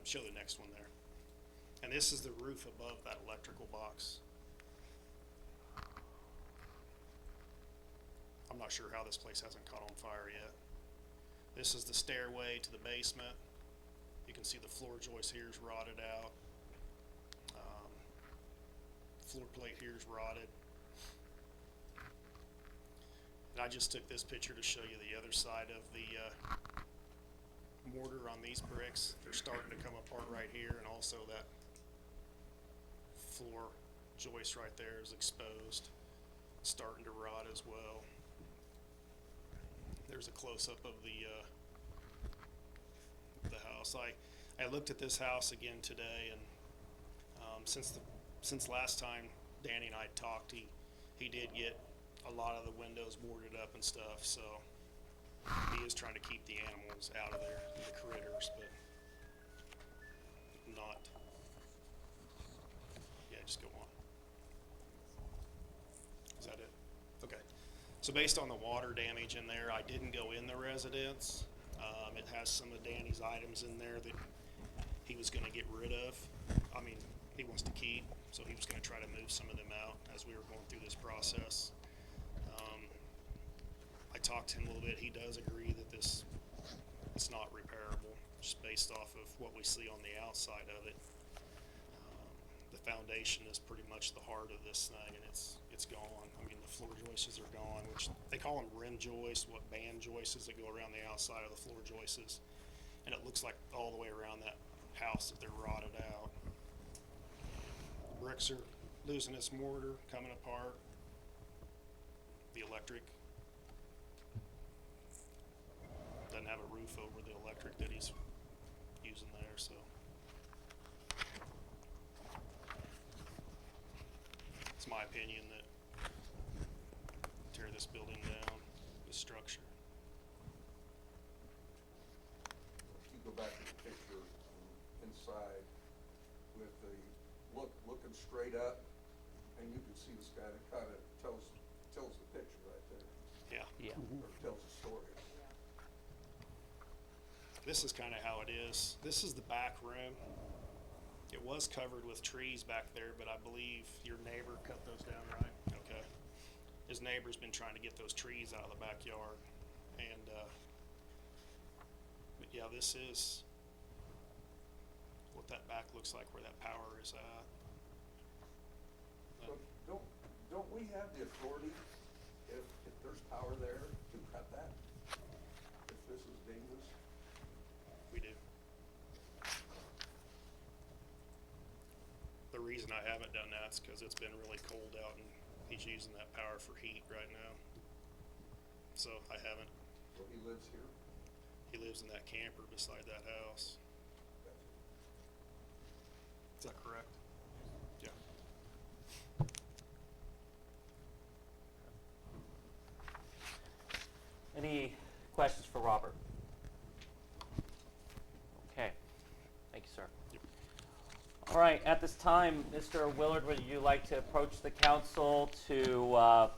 Show the next one there. And this is the roof above that electrical box. I'm not sure how this place hasn't caught on fire yet. This is the stairway to the basement. You can see the floor joist here is rotted out. Floor plate here is rotted. And I just took this picture to show you the other side of the mortar on these bricks. They're starting to come apart right here, and also that floor joist right there is exposed, starting to rot as well. There's a close-up of the house. I looked at this house again today, and since last time Danny and I talked, he did get a lot of the windows boarded up and stuff, so be is trying to keep the animals out of there, the critters, but not. Yeah, just go on. Is that it? Okay. So based on the water damage in there, I didn't go in the residence. It has some of Danny's items in there that he was gonna get rid of. I mean, he wants to keep, so he was gonna try to move some of them out as we were going through this process. I talked to him a little bit. He does agree that it's not repairable, just based off of what we see on the outside of it. The foundation is pretty much the heart of this thing, and it's gone. I mean, the floor joists are gone, which they call them rim joists, what band joists that go around the outside of the floor joists. And it looks like all the way around that house that they're rotted out. Bricks are losing its mortar, coming apart. The electric doesn't have a roof over the electric that he's using there, so. It's my opinion that tear this building down, this structure. If you go back to the picture inside with the looking straight up, and you can see the sky, that kind of tells the picture right there, Yeah. or tells the story. This is kind of how it is. This is the back room. It was covered with trees back there, but I believe your neighbor cut those down, right? Okay. His neighbor's been trying to get those trees out of the backyard. And, but yeah, this is what that back looks like, where that power is at. But don't we have the authority, if there's power there, to cut that? If this is dangerous? We do. The reason I haven't done that is because it's been really cold out and he's using that power for heat right now. So I haven't. So he lives here? He lives in that camper beside that house. Is that correct? Yeah. Any questions for Robert? Okay, thank you, sir. All right, at this time, Mr. Willard, would you like to approach the council to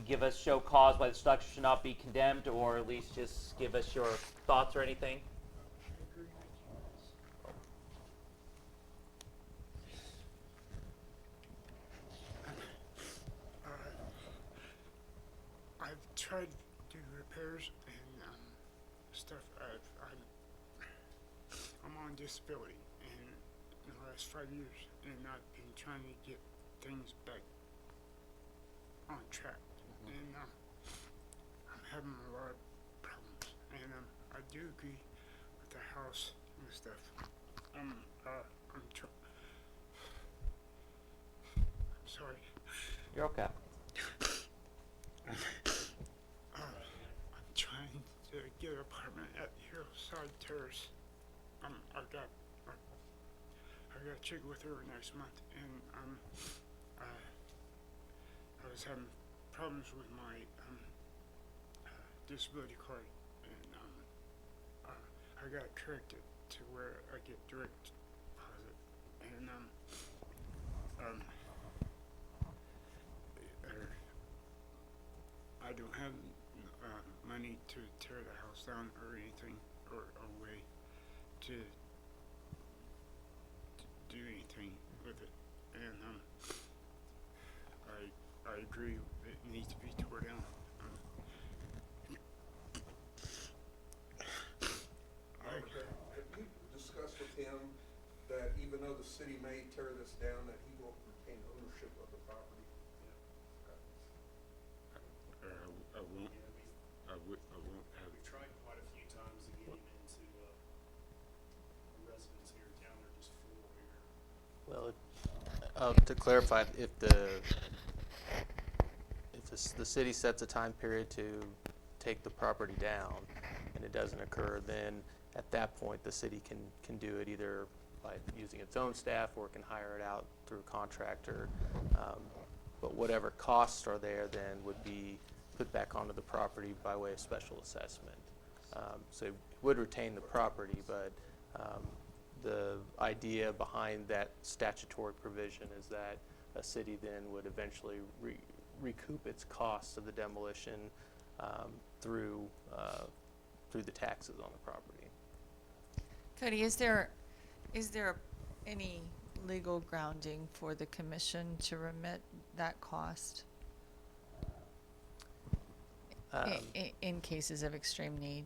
give us show cause why the structure should not be condemned, or at least just give us your thoughts or anything? I've tried to do repairs and stuff. I'm on disability, and in the last 5 years, and I've been trying to get things back on track. And I'm having a lot of problems. And I do agree with the house and stuff. I'm sorry. You're okay. I'm trying to get an apartment at Hillside Terrace. I got a chick with her next month, and I was having problems with my disability card, and I got it corrected to where I get direct deposit, and I don't have money to tear the house down or anything, or a way to do anything with it, and I agree it needs to be tore down. Have you discussed with him that even though the city may tear this down, that he will retain ownership of the property? I won't. I won't have. We've tried quite a few times to get him into a residence here in town. They're just full here. Well, to clarify, if the city sets a time period to take the property down and it doesn't occur, then at that point the city can do it either by using its own staff or it can hire it out through a contractor. But whatever costs are there then would be put back onto the property by way of special assessment. So it would retain the property, but the idea behind that statutory provision is that a city then would eventually recoup its costs of the demolition through the taxes on the property. Cody, is there any legal grounding for the commission to remit that cost in cases of extreme need?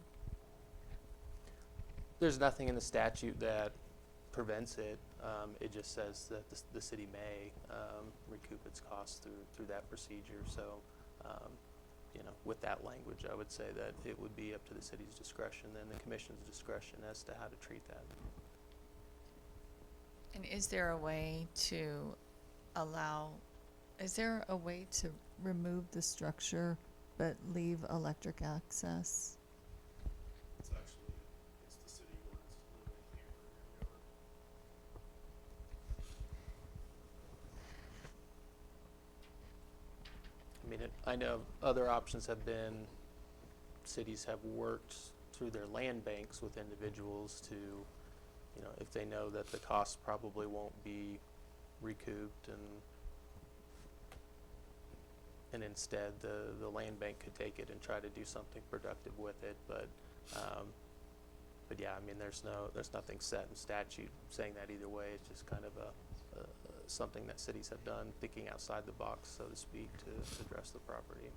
There's nothing in the statute that prevents it. It just says that the city may recoup its costs through that procedure. So, with that language, I would say that it would be up to the city's discretion and the commission's discretion as to how to treat that. And is there a way to remove the structure but leave electric access? It's the city ordinance, living camper in your yard. I know other options have been, cities have worked through their land banks with individuals to, if they know that the costs probably won't be recouped, and instead the land bank could take it and try to do something productive with it. But yeah, there's nothing set in statute saying that either way. It's just kind of something that cities have done, thinking outside the box, so to speak, to address the property.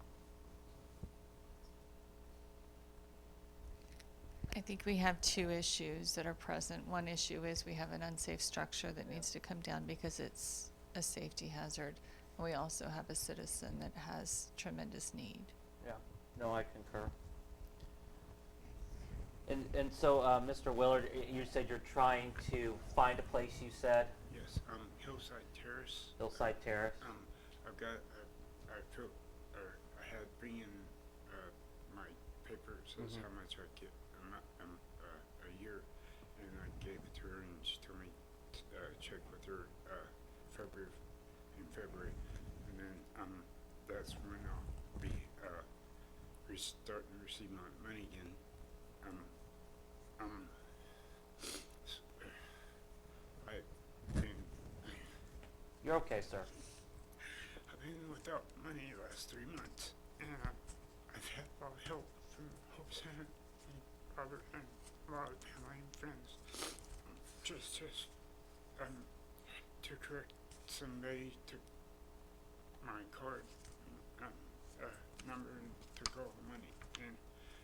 I think we have two issues that are present. One issue is we have an unsafe structure that needs to come down because it's a safety hazard. And we also have a citizen that has tremendous need. Yeah, no, I concur. And so, Mr. Willard, you said you're trying to find a place, you said? Yes, Hillside Terrace. Hillside Terrace? I've got, I had bring in, my paper, says how much I get a year, and I gave it to her, and she told me, check with her, in February, and then, that's when I'll be, starting to receive my money again. You're okay, sir. I've been without money the last 3 months, and I've had a lot of help from Hope Center and Robert and a lot of family and friends. Just to correct, somebody took my card number and took all the money, and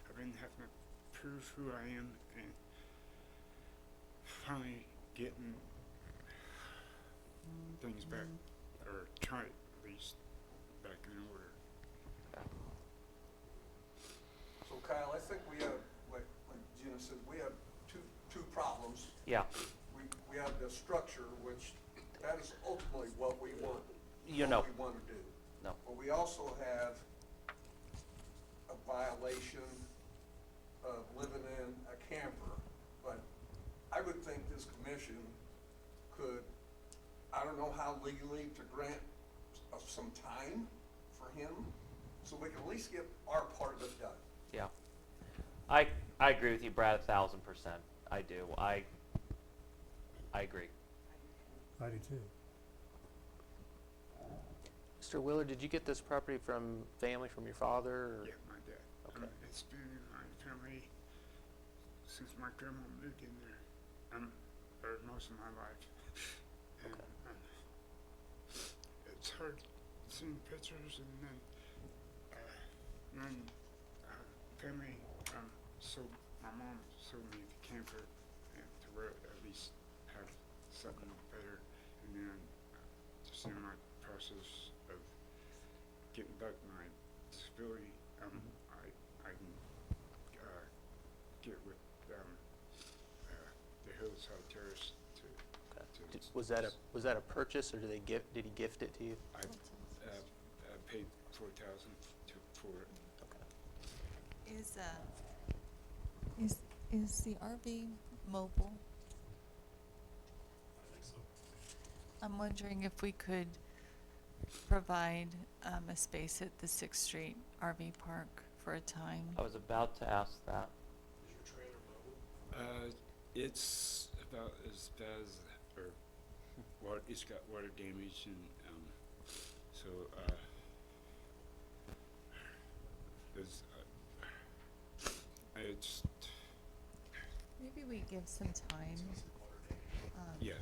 I've been having to prove who I am, and finally getting things back, or try at least back in order. So Kyle, I think we have, like Gina said, we have two problems. Yeah. We have the structure, which that is ultimately what we want. We want to do. No. But we also have a violation of living in a camper. But I would think this commission could, I don't know how legally to grant some time for him, so we can at least get our part of it done. Yeah. I agree with you, Brad, 1,000%. I do. I agree. I do too. Mr. Willard, did you get this property from family, from your father? Or? Yeah, my dad. Okay. It's been in my family since my grandma moved in there, or most of my life. And, it's hard seeing pictures, and then family my mom sold me the camper, and to where at least have something better, and then just in my process of getting back my disability, I can get with the Hillside Terrace to. Was that a purchase, or did he gift it to you? I paid $4,000 for it. Okay. Is the RV mobile? I think so. I'm wondering if we could provide a space at the 6th Street RV park for a time? I was about to ask that. It's about as bad as, or water, it's got water damage and, so, it's, it's, Maybe we give some time. yeah.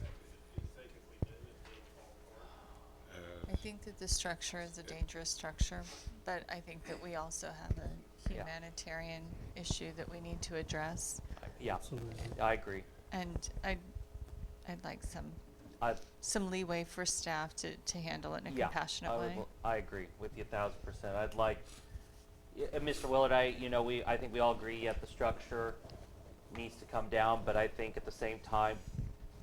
I think that the structure is a dangerous structure, but I think that we also have a Yeah. humanitarian issue that we need to address. Yeah, Absolutely. I agree. And I'd like I, some leeway for staff to handle it in a yeah, compassionate way. I agree with you 1,000%. I'd like, Mr. Willard, I think we all agree that the structure needs to come down, but I think at the same time,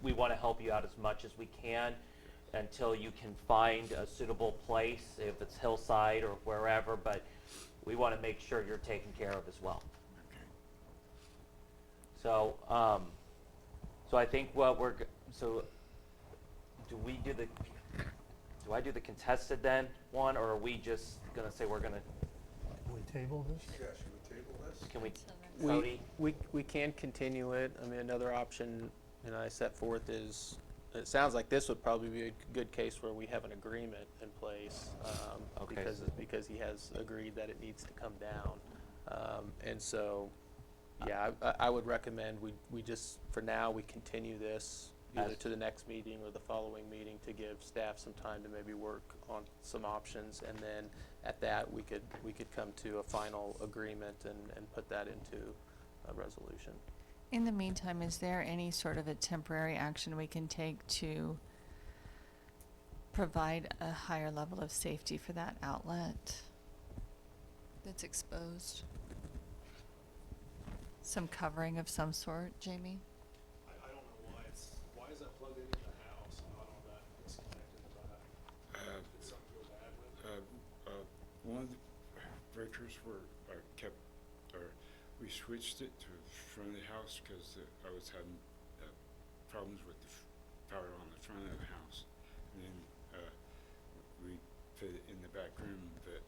we want to help you out as much as we can until you can find a suitable place, if it's hillside or wherever, but we want to make sure you're taken care of as well. So, so I think what so do I do the contested then one, or are we just gonna say we're gonna, We table this? Yeah, should we table this? can we, Cody? We can continue it. I mean, another option, I set forth is, it sounds like this would probably be a good case where we have an agreement in place, Okay. because he has agreed that it needs to come down. And so, yeah, I would recommend we just, for now, we continue this either As- to the next meeting or the following meeting to give staff some time to maybe work on some options. And then at that, we could come to a final agreement and put that into a resolution. In the meantime, is there any sort of a temporary action we can take to provide a higher level of safety for that outlet that's exposed? Some covering of some sort, Jamie? I don't know why is that plugged into the house and not on that disconnected to the back? Did something go bad with it? One of the breakers were kept, or we switched it to front of the house because I was having problems with the power on the front of the house. And then we put it in the back room, but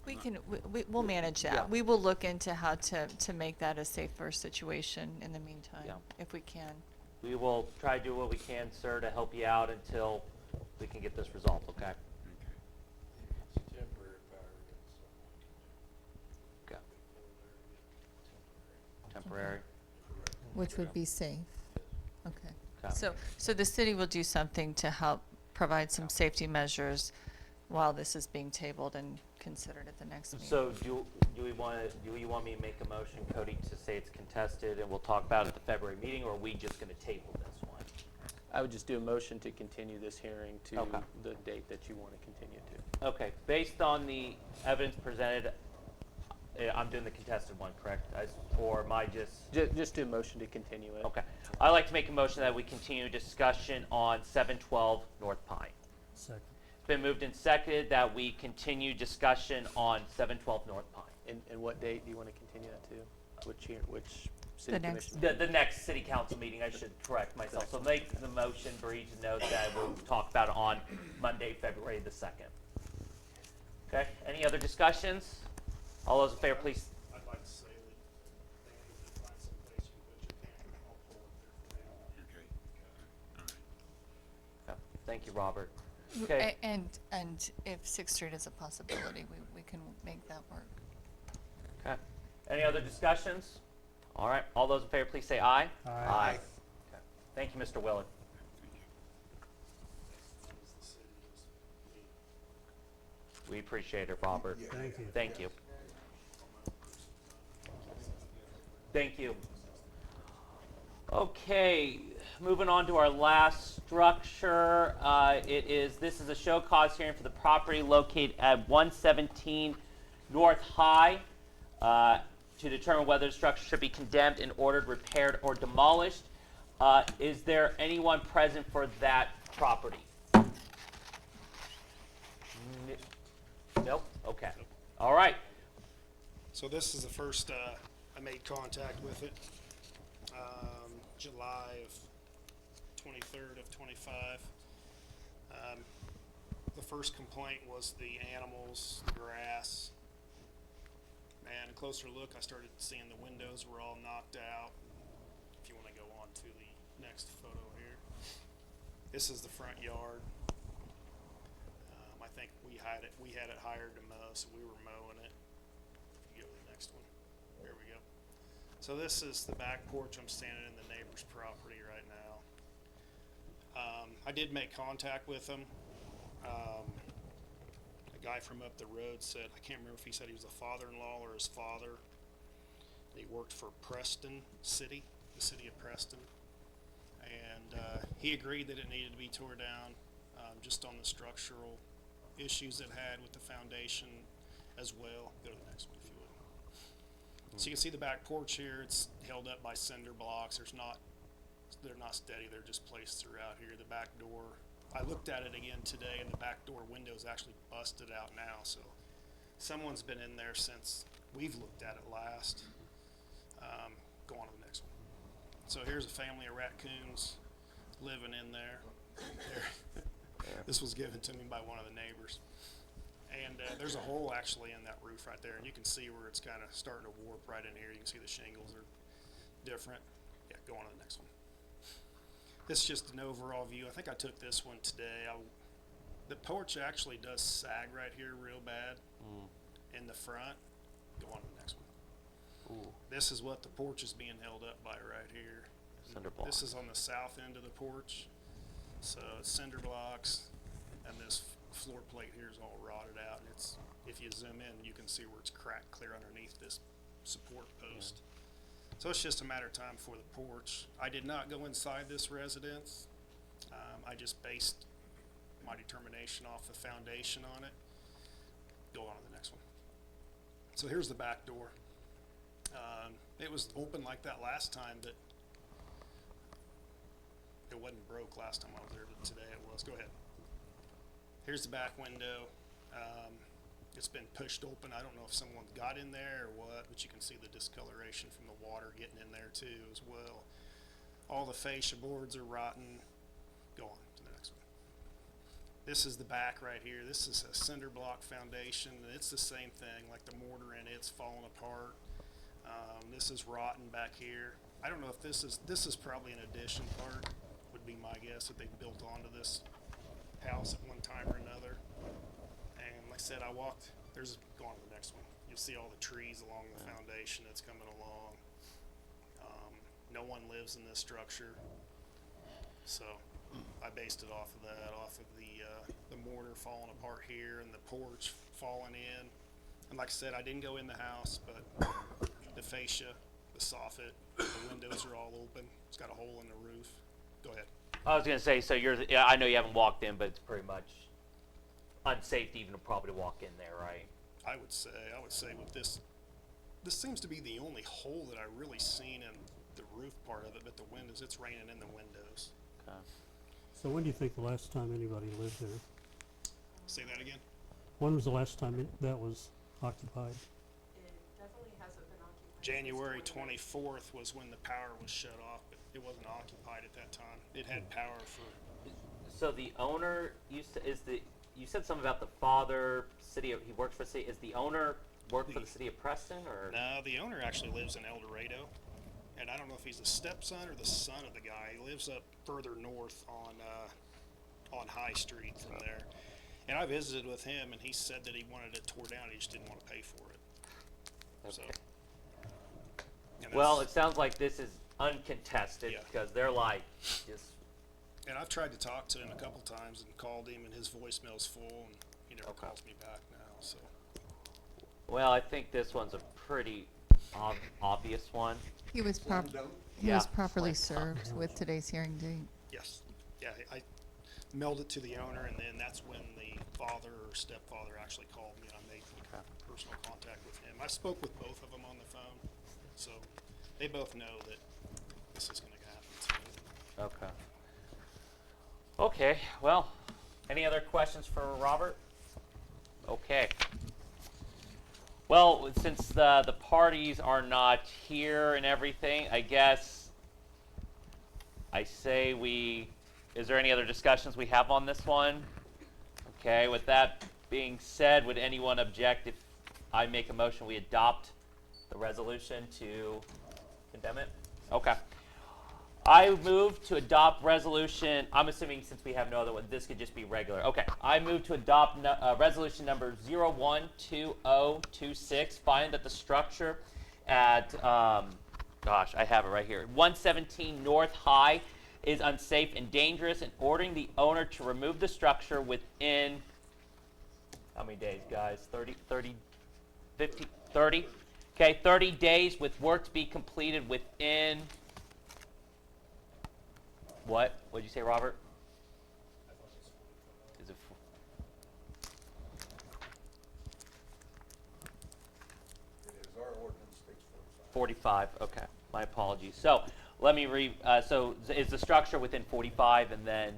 We can, we'll manage that. Yeah. We will look into how to make that a safer situation in the meantime, Yeah. if we can. We will try to do what we can, sir, to help you out until we can get this resolved, okay? Okay. Temporary. Which would be safe. Okay. Okay. So the city will do something to help provide some safety measures while this is being tabled and considered at the next meeting. So do you want me to make a motion, Cody, to say it's contested and we'll talk about it at the February meeting, or are we just gonna table this one? I would just do a motion to continue this hearing to Okay. the date that you want to continue to. Okay, based on the evidence presented, I'm doing the contested one, correct? Or am I just? Just do a motion to continue it. Okay. I'd like to make a motion that we continue discussion on 712 North Pine. Second. It's been moved and seconded that we continue discussion on 712 North Pine. And what date do you want to continue that to? Which city The next- commission? The next city council meeting, I should correct myself. So make the motion, Bree, to note that we'll talk about it on Monday, February the 2nd. Okay, any other discussions? All those in favor, please. I'd like to say that they need to find some place you can put your camper. I'll pull it there for now. Okay. All right. Okay, thank you, Robert. Okay, And if Sixth Street is a possibility, we can make that work. okay. Any other discussions? All right, all those in favor, please say aye. Aye. Okay. Thank you, Mr. Willard. We appreciate it, Robert. Thank you. Thank you. Thank you. Okay, moving on to our last structure. This is a show cause hearing for the property located at 117 North High to determine whether the structure should be condemned and ordered, repaired, or demolished. Is there anyone present for that property? Nope. Okay. All right. So this is the first I made contact with it. July of 23rd of '25. The first complaint was the animals, the grass. And a closer look, I started seeing the windows were all knocked out. If you want to go on to the next photo here. This is the front yard. I think we had it hired to mow, so we were mowing it. If you go to the next one. There we go. So this is the back porch. I'm standing in the neighbor's property right now. I did make contact with him. A guy from up the road said, I can't remember if he said he was a father-in-law or his father. He worked for Preston City, the city of Preston. And he agreed that it needed to be tore down just on the structural issues it had with the foundation as well. Go to the next one if you would. So you can see the back porch here. It's held up by cinder blocks. They're not steady. They're just placed throughout here. The back door, I looked at it again today, and the back door window is actually busted out now. So someone's been in there since we've looked at it last. Go on to the next one. So here's a family of raccoons living in there. This was given to me by one of the neighbors. And there's a hole actually in that roof right there, and you can see where it's kind of starting to warp right in here. You can see the shingles are different. Yeah, go on to the next one. This is just an overall view. I think I took this one today. The porch actually does sag right here real bad in the front. Go on to the next one. Ooh. This is what the porch is being held up by right here. Cinder block. This is on the south end of the porch. So it's cinder blocks, and this floor plate here is all rotted out. And it's, if you zoom in, you can see where it's cracked clear underneath this support post. So it's just a matter of time for the porch. I did not go inside this residence. I just based my determination off the foundation on it. Go on to the next one. So here's the back door. It was open like that last time, but it wasn't broke last time I was there, but today it was. Go ahead. Here's the back window. It's been pushed open. I don't know if someone got in there or what, but you can see the discoloration from the water getting in there too as well. All the fascia boards are rotten. Go on to the next one. This is the back right here. This is a cinder block foundation. It's the same thing, like the mortar in it's falling apart. This is rotten back here. I don't know if this is probably an addition part, would be my guess, that they built onto this house at one time or another. And like I said, I walked, go on to the next one. You'll see all the trees along the foundation that's coming along. No one lives in this structure. So I based it off of that, off of the mortar falling apart here and the porch falling in. And like I said, I didn't go in the house, but the fascia, the soffit, the windows are all open. It's got a hole in the roof. Go ahead. I was gonna say, so I know you haven't walked in, but it's pretty much unsafe to even probably walk in there, right? I would say with this seems to be the only hole that I really seen in the roof part of it, but the windows, it's raining in the windows. Okay. So when do you think the last time anybody lived there? Say that again? When was the last time that was occupied? It definitely hasn't been occupied. January 24th was when the power was shut off, but it wasn't occupied at that time. It had power for. So the owner, you said something about the father, he works for the city. Is the owner work for the city of Preston, or? No, the owner actually lives in El Dorado, and I don't know if he's the stepson or the son of the guy. He lives up further north on High Street from there. And I visited with him, and he said that he wanted it tore down. He just didn't want to pay for it. Okay. So. Well, it sounds like this is uncontested because they're like just. And I've tried to talk to him a couple times and called him, and his voicemail's full, and he never calls me back now. So. Well, I think this one's a pretty obvious one. He was properly served with today's hearing date. Yes. Yeah, I mailed it to the owner, and then that's when the father or stepfather actually called me, and I made personal contact with him. I spoke with both of them on the phone, so they both know that this is going to happen soon. Okay. Okay, well, any other questions for Robert? Okay. Well, since the parties are not here and everything, I guess I say we Is there any other discussions we have on this one? Okay, with that being said, would anyone object if I make a motion we adopt the resolution to condemn it? Okay. I move to adopt resolution, I'm assuming since we have no other one, this could just be regular. Okay, I move to adopt resolution number 012026, find that the structure at, gosh, I have it right here, 117 North High is unsafe and dangerous, and ordering the owner to remove the structure within, how many days, guys? 30? Okay, 30 days with work to be completed within, what? What did you say, Robert? Is it It is, our ordinance states 45? Okay, my apologies. So let me so is the structure within 45 and then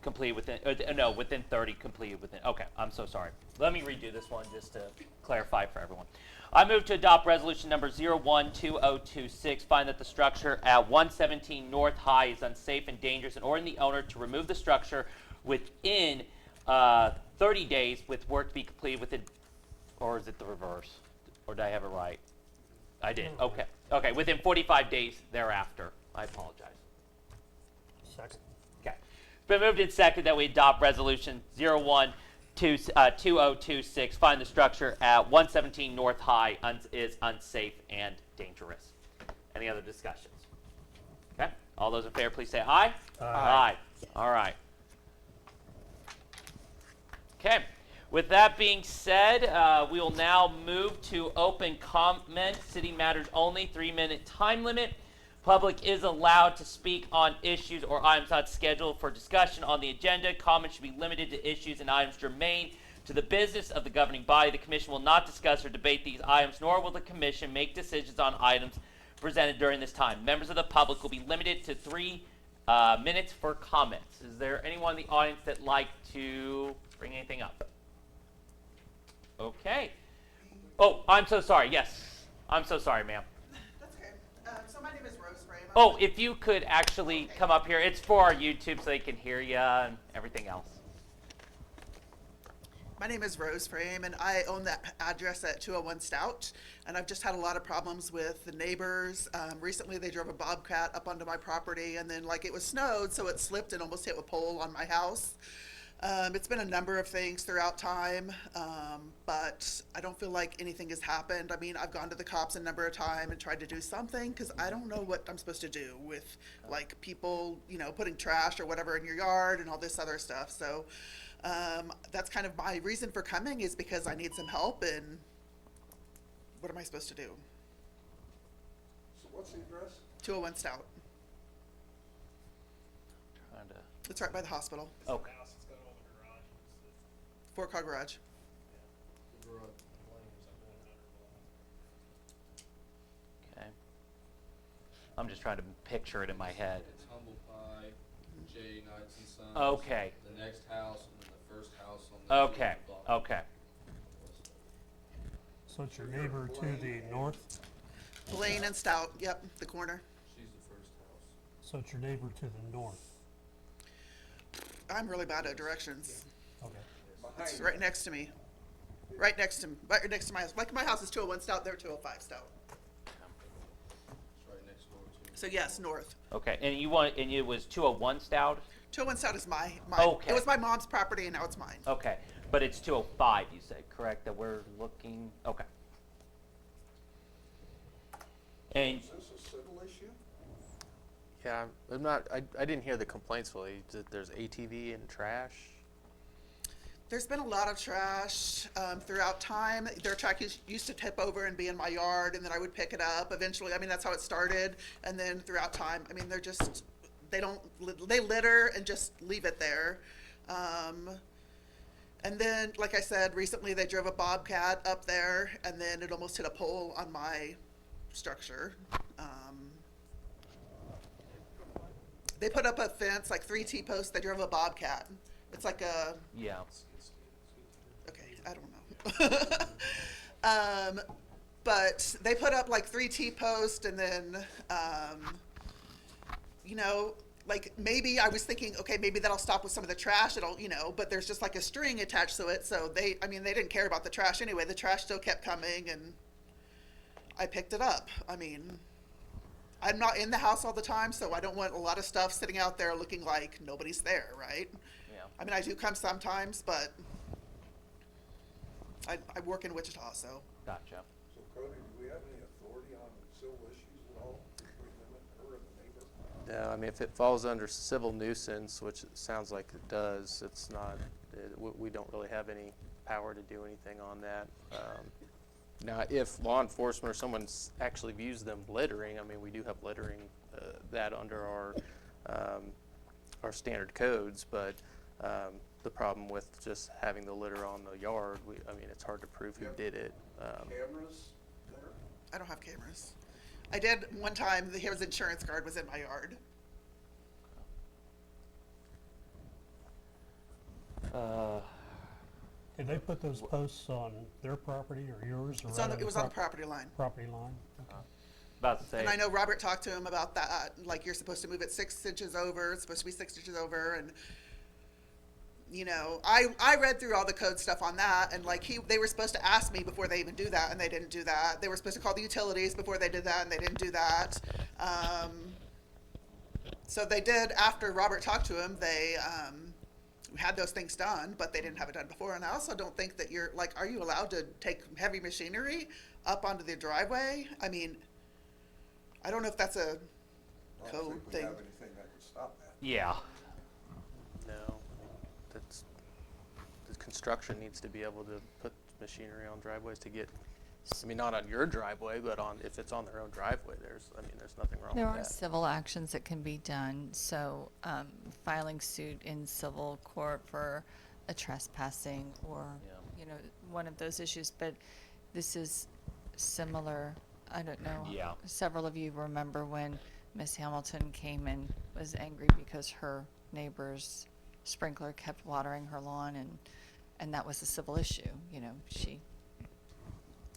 complete within, no, within 30, completed within, okay, I'm so sorry. Let me redo this one just to clarify for everyone. I move to adopt resolution number 012026, find that the structure at 117 North High is unsafe and dangerous, and ordering the owner to remove the structure within 30 days with work to be completed within, or is it the reverse? Or did I have it right? I did, okay. Okay, within 45 days thereafter. I apologize. Second. Okay. It's been moved and seconded that we adopt resolution 2026, find the structure at 117 North High is unsafe and dangerous. Any other discussions? Okay. All those in favor, please say aye. Aye. All right. Okay. With that being said, we will now move to open comment, city matters only, 3-minute time limit. Public is allowed to speak on issues or items not scheduled for discussion on the agenda. Comments should be limited to issues and items germane to the business of the governing body. The commission will not discuss or debate these items, nor will the commission make decisions on items presented during this time. Members of the public will be limited to 3 minutes for comments. Is there anyone in the audience that'd like to bring anything up? Okay. Oh, I'm so sorry. Yes. I'm so sorry, ma'am. That's okay. So my name is Rose Frame. Oh, if you could actually come up here. It's for our YouTube so they can hear you and everything else. My name is Rose Frame, and I own that address at 201 Stout, and I've just had a lot of problems with the neighbors. Recently, they drove a bobcat up onto my property, and then, like, it was snowed, so it slipped and almost hit a pole on my house. It's been a number of things throughout time, but I don't feel like anything has happened. I mean, I've gone to the cops a number of times and tried to do something because I don't know what I'm supposed to do with, like, people, you know, putting trash or whatever in your yard and all this other stuff. So that's kind of my reason for coming, is because I need some help, and what am I supposed to do? So what's the address? 201 Stout. It's right by the hospital. Okay. 4-car garage. Okay. I'm just trying to picture it in my head. It's Humble Pie, J. Knights and Sons. Okay. The next house and then the first house on the Okay. Okay. So it's your neighbor to the north? Blaine and Stout, yep, the corner. She's the first house. So it's your neighbor to the north? I'm really bad at directions. Okay. It's right next to me. Right next to my house. Like, my house is 201 Stout, they're 205 Stout. It's right next door to So yes, north. Okay. And it was 201 Stout? 201 Stout is my Okay. It was my mom's property, and now it's mine. Okay. But it's 205, you said, correct? That we're looking, okay. And Is this a civil issue? Yeah, I'm not, I didn't hear the complaints fully. There's ATV and trash? There's been a lot of trash throughout time. Their trash used to tip over and be in my yard, and then I would pick it up. Eventually, I mean, that's how it started. And then throughout time, I mean, they litter and just leave it there. And then, like I said, recently they drove a bobcat up there, and then it almost hit a pole on my structure. They put up a fence, like 3 T-posts. They drove a bobcat. It's like a... yeah. Okay, I don't know. But they put up like 3 T-posts, and then, you know, like, maybe I was thinking, okay, maybe that'll stop with some of the trash, it'll, you know, but there's just like a string attached to it, so they didn't care about the trash anyway, the trash still kept coming, and I picked it up. I mean, I'm not in the house all the time, so I don't want a lot of stuff sitting out there looking like nobody's there, right? Yeah. I mean, I do come sometimes, but I work in Wichita, so. Gotcha. So Cody, do we have any authority on civil issues at all? If we limit her and the neighbor? No, I mean, if it falls under civil nuisance, which it sounds like it does, it's not, we don't really have any power to do anything on that. Now, if law enforcement or someone actually views them littering, I mean, we do have littering, that under our standard codes, but the problem with just having the litter on the yard, I mean, it's hard to prove who did it. Cameras there? I don't have cameras. I did one time, his insurance card was in my yard. Did they put those posts on their property or yours or It's right on the, on it was on the property line. property line? Okay. About to say. And I know Robert talked to him about that, like you're supposed to move it 6 inches over, it's supposed to be 6 inches over, and, you know, I read through all the code stuff on that, and like they were supposed to ask me before they even do that, and they didn't do that. They were supposed to call the utilities before they did that, and they didn't do that. So they did, after Robert talked to him, they, had those things done, but they didn't have it done before. And I also don't think that you're, like, are you allowed to take heavy machinery up onto the driveway? I mean, I don't know if that's a I don't code think we thing. have anything that could stop that. Yeah. No, that's, the construction needs to be able to put machinery on driveways to get, I mean, not on your driveway, but on, if it's on their own driveway, there's nothing wrong There with are that. civil actions that can be done, so filing suit in civil court for a trespassing or, you know, one of those issues, but this is similar, I don't know. Yeah. Several of you remember when Miss Hamilton came and was angry because her neighbor's sprinkler kept watering her lawn, and that was a civil issue, you know, she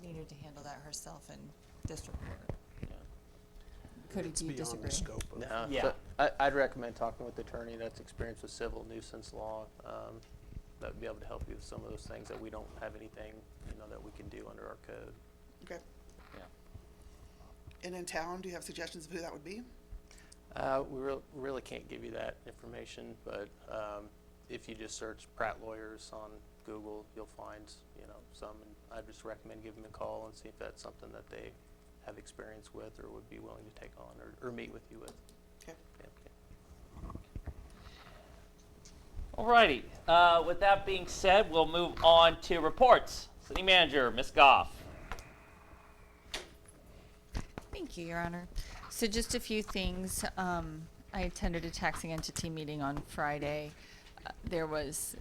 needed to handle that herself in district court. Cody, It's do you beyond disagree? the scope of. No, Yeah. so I'd recommend talking with the attorney that's experienced with civil nuisance law. That would be able to help you with some of those things that we don't have anything, you know, that we can do under our code. Okay. Yeah. And in town, do you have suggestions of who that would be? We really can't give you that information, but if you just search Pratt Lawyers on Google, you'll find, you know, some, and I just recommend giving them a call and see if that's something that they have experience with or would be willing to take on or meet with you with. Okay. Alrighty. With that being said, we'll move on to reports. City Manager, Ms. Goff. Thank you, Your Honor. So just a few things. I attended a taxing entity meeting on Friday. There was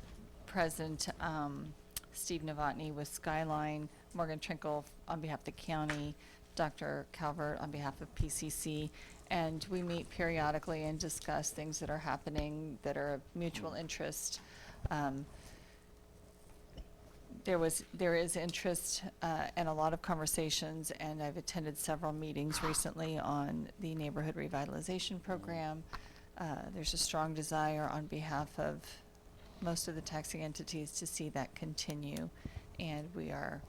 present Steve Novotny with Skyline, Morgan Trinkle on behalf of the county, Dr. Calvert on behalf of PCC, and we meet periodically and discuss things that are happening that are of mutual interest. There is interest and a lot of conversations, and I've attended several meetings recently on the neighborhood revitalization program. There's a strong desire on behalf of most of the taxing entities to see that continue, and we are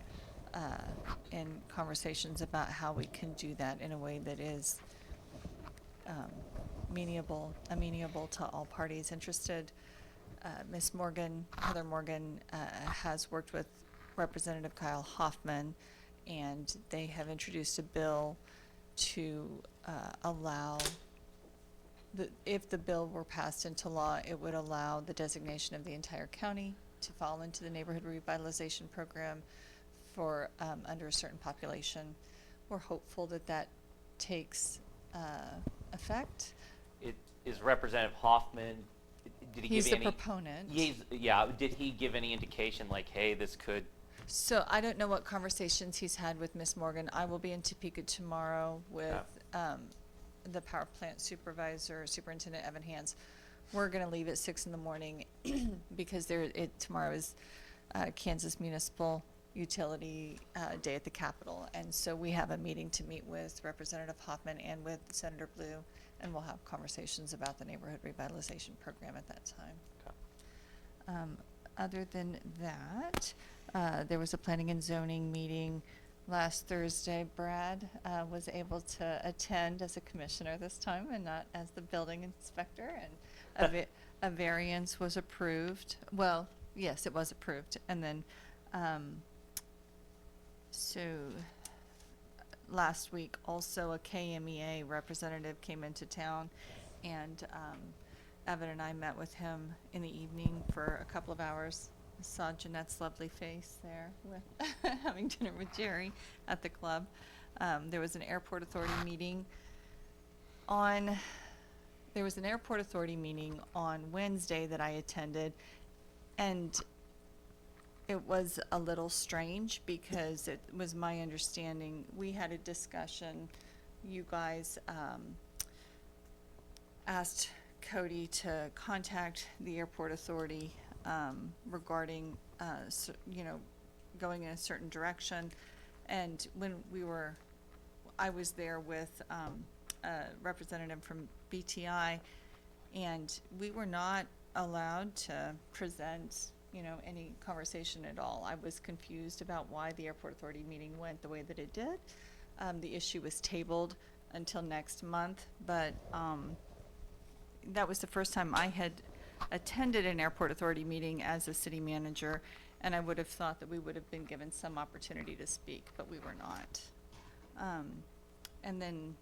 in conversations about how we can do that in a way that is amenable to all parties interested. Ms. Morgan, Heather Morgan, has worked with Representative Kyle Hoffman, and they have introduced a bill to allow, if the bill were passed into law, it would allow the designation of the entire county to fall into the neighborhood revitalization program for under a certain population. We're hopeful that that takes effect. It is Representative Hoffman. Did he He's give the any? proponent. Yeah. Did he give any indication like, hey, this could? So I don't know what conversations he's had with Ms. Morgan. I will be in Topeka tomorrow with the power plant Superintendent Evan Hands. We're going to leave at 6 in the morning because tomorrow is Kansas Municipal utility day at the Capitol. And so we have a meeting to meet with Representative Hoffman and with Senator Blue, and we'll have conversations about the neighborhood revitalization program at that time. Other than that, there was a planning and zoning meeting last Thursday. Brad was able to attend as a commissioner this time and not as the building inspector, and a variance was approved. Well, yes, it was approved. And then, so last week also a KMEA representative came into town, and Evan and I met with him in the evening for a couple of hours. I saw Jeanette's lovely face there with having dinner with Jerry at the club. There was an airport authority meeting on Wednesday that I attended, and it was a little strange because it was my understanding, we had a discussion, you guys asked Cody to contact the airport authority regarding, going in a certain direction. And when I was there with a representative from BTI, and we were not allowed to present, any conversation at all. I was confused about why the airport authority meeting went the way that it did. The issue was tabled until next month, but that was the first time I had attended an airport authority meeting as a city manager, and I would have thought that we would have been given some opportunity to speak, but we were not. And then,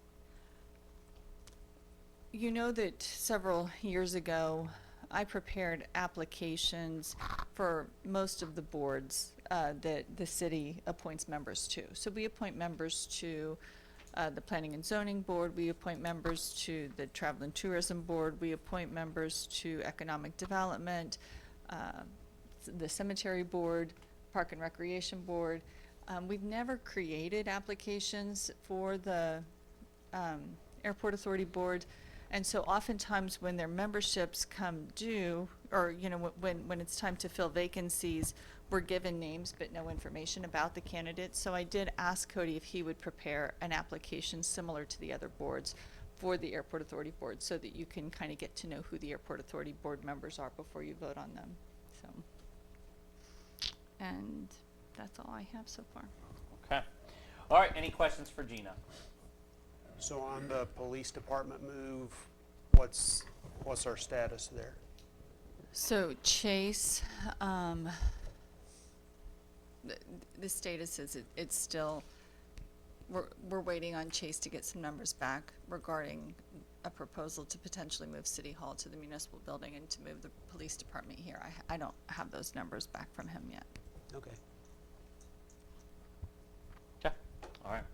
that several years ago, I prepared applications for most of the boards that the city appoints members to. So we appoint members to the Planning and Zoning Board, we appoint members to the Travel and Tourism Board, we appoint members to Economic Development, the Cemetery Board, Park and Recreation Board. We've never created applications for the Airport Authority Board, and so oftentimes when their memberships come due, or when it's time to fill vacancies, we're given names but no information about the candidates. So I did ask Cody if he would prepare an application similar to the other boards for the Airport Authority Board, so that you can kind of get to know who the Airport Authority Board members are before you vote on them. So, and that's all I have so far. Okay. All right, any questions for Gina? So on the police department move, what's our status there? So Chase, the status is it's still, we're waiting on Chase to get some numbers back regarding a proposal to potentially move City Hall to the municipal building and to move the police department here. I don't have those numbers back from him yet. Okay. Okay. All right.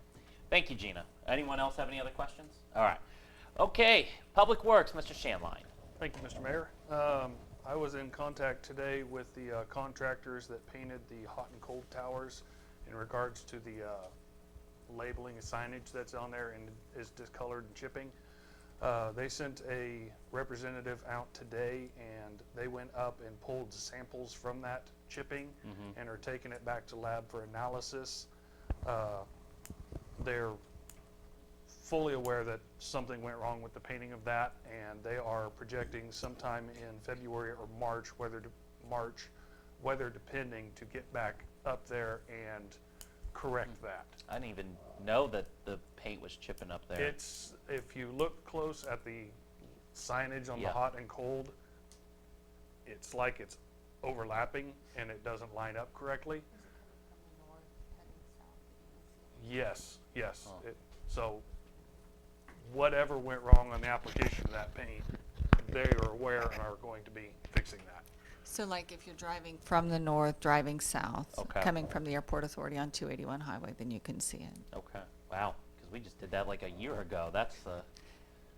Thank you, Gina. Anyone else have any other questions? All right. Okay. Public Works, Mr. Shanline. Thank you, Mr. Mayor. I was in contact today with the contractors that painted the hot and cold towers in regards to the labeling and signage that's on there and is discolored and chipping. They sent a representative out today, and they went up and pulled samples from that chipping and are taking it back to lab for analysis. They're fully aware that something went wrong with the painting of that, and they are projecting sometime in February or March, weather depending, to get back up there and correct that. I didn't even know that the paint was chipping up there. It's, if you look close at the signage on the hot and cold, it's like it's overlapping and it doesn't line up correctly. Yes, yes. Oh. So whatever went wrong on the application of that paint, they are aware and are going to be fixing that. So like if you're driving from the north, driving south, Okay. coming from the Airport Authority on 281 Highway, then you can see it. Okay. Wow. Because we just did that like a year ago. That's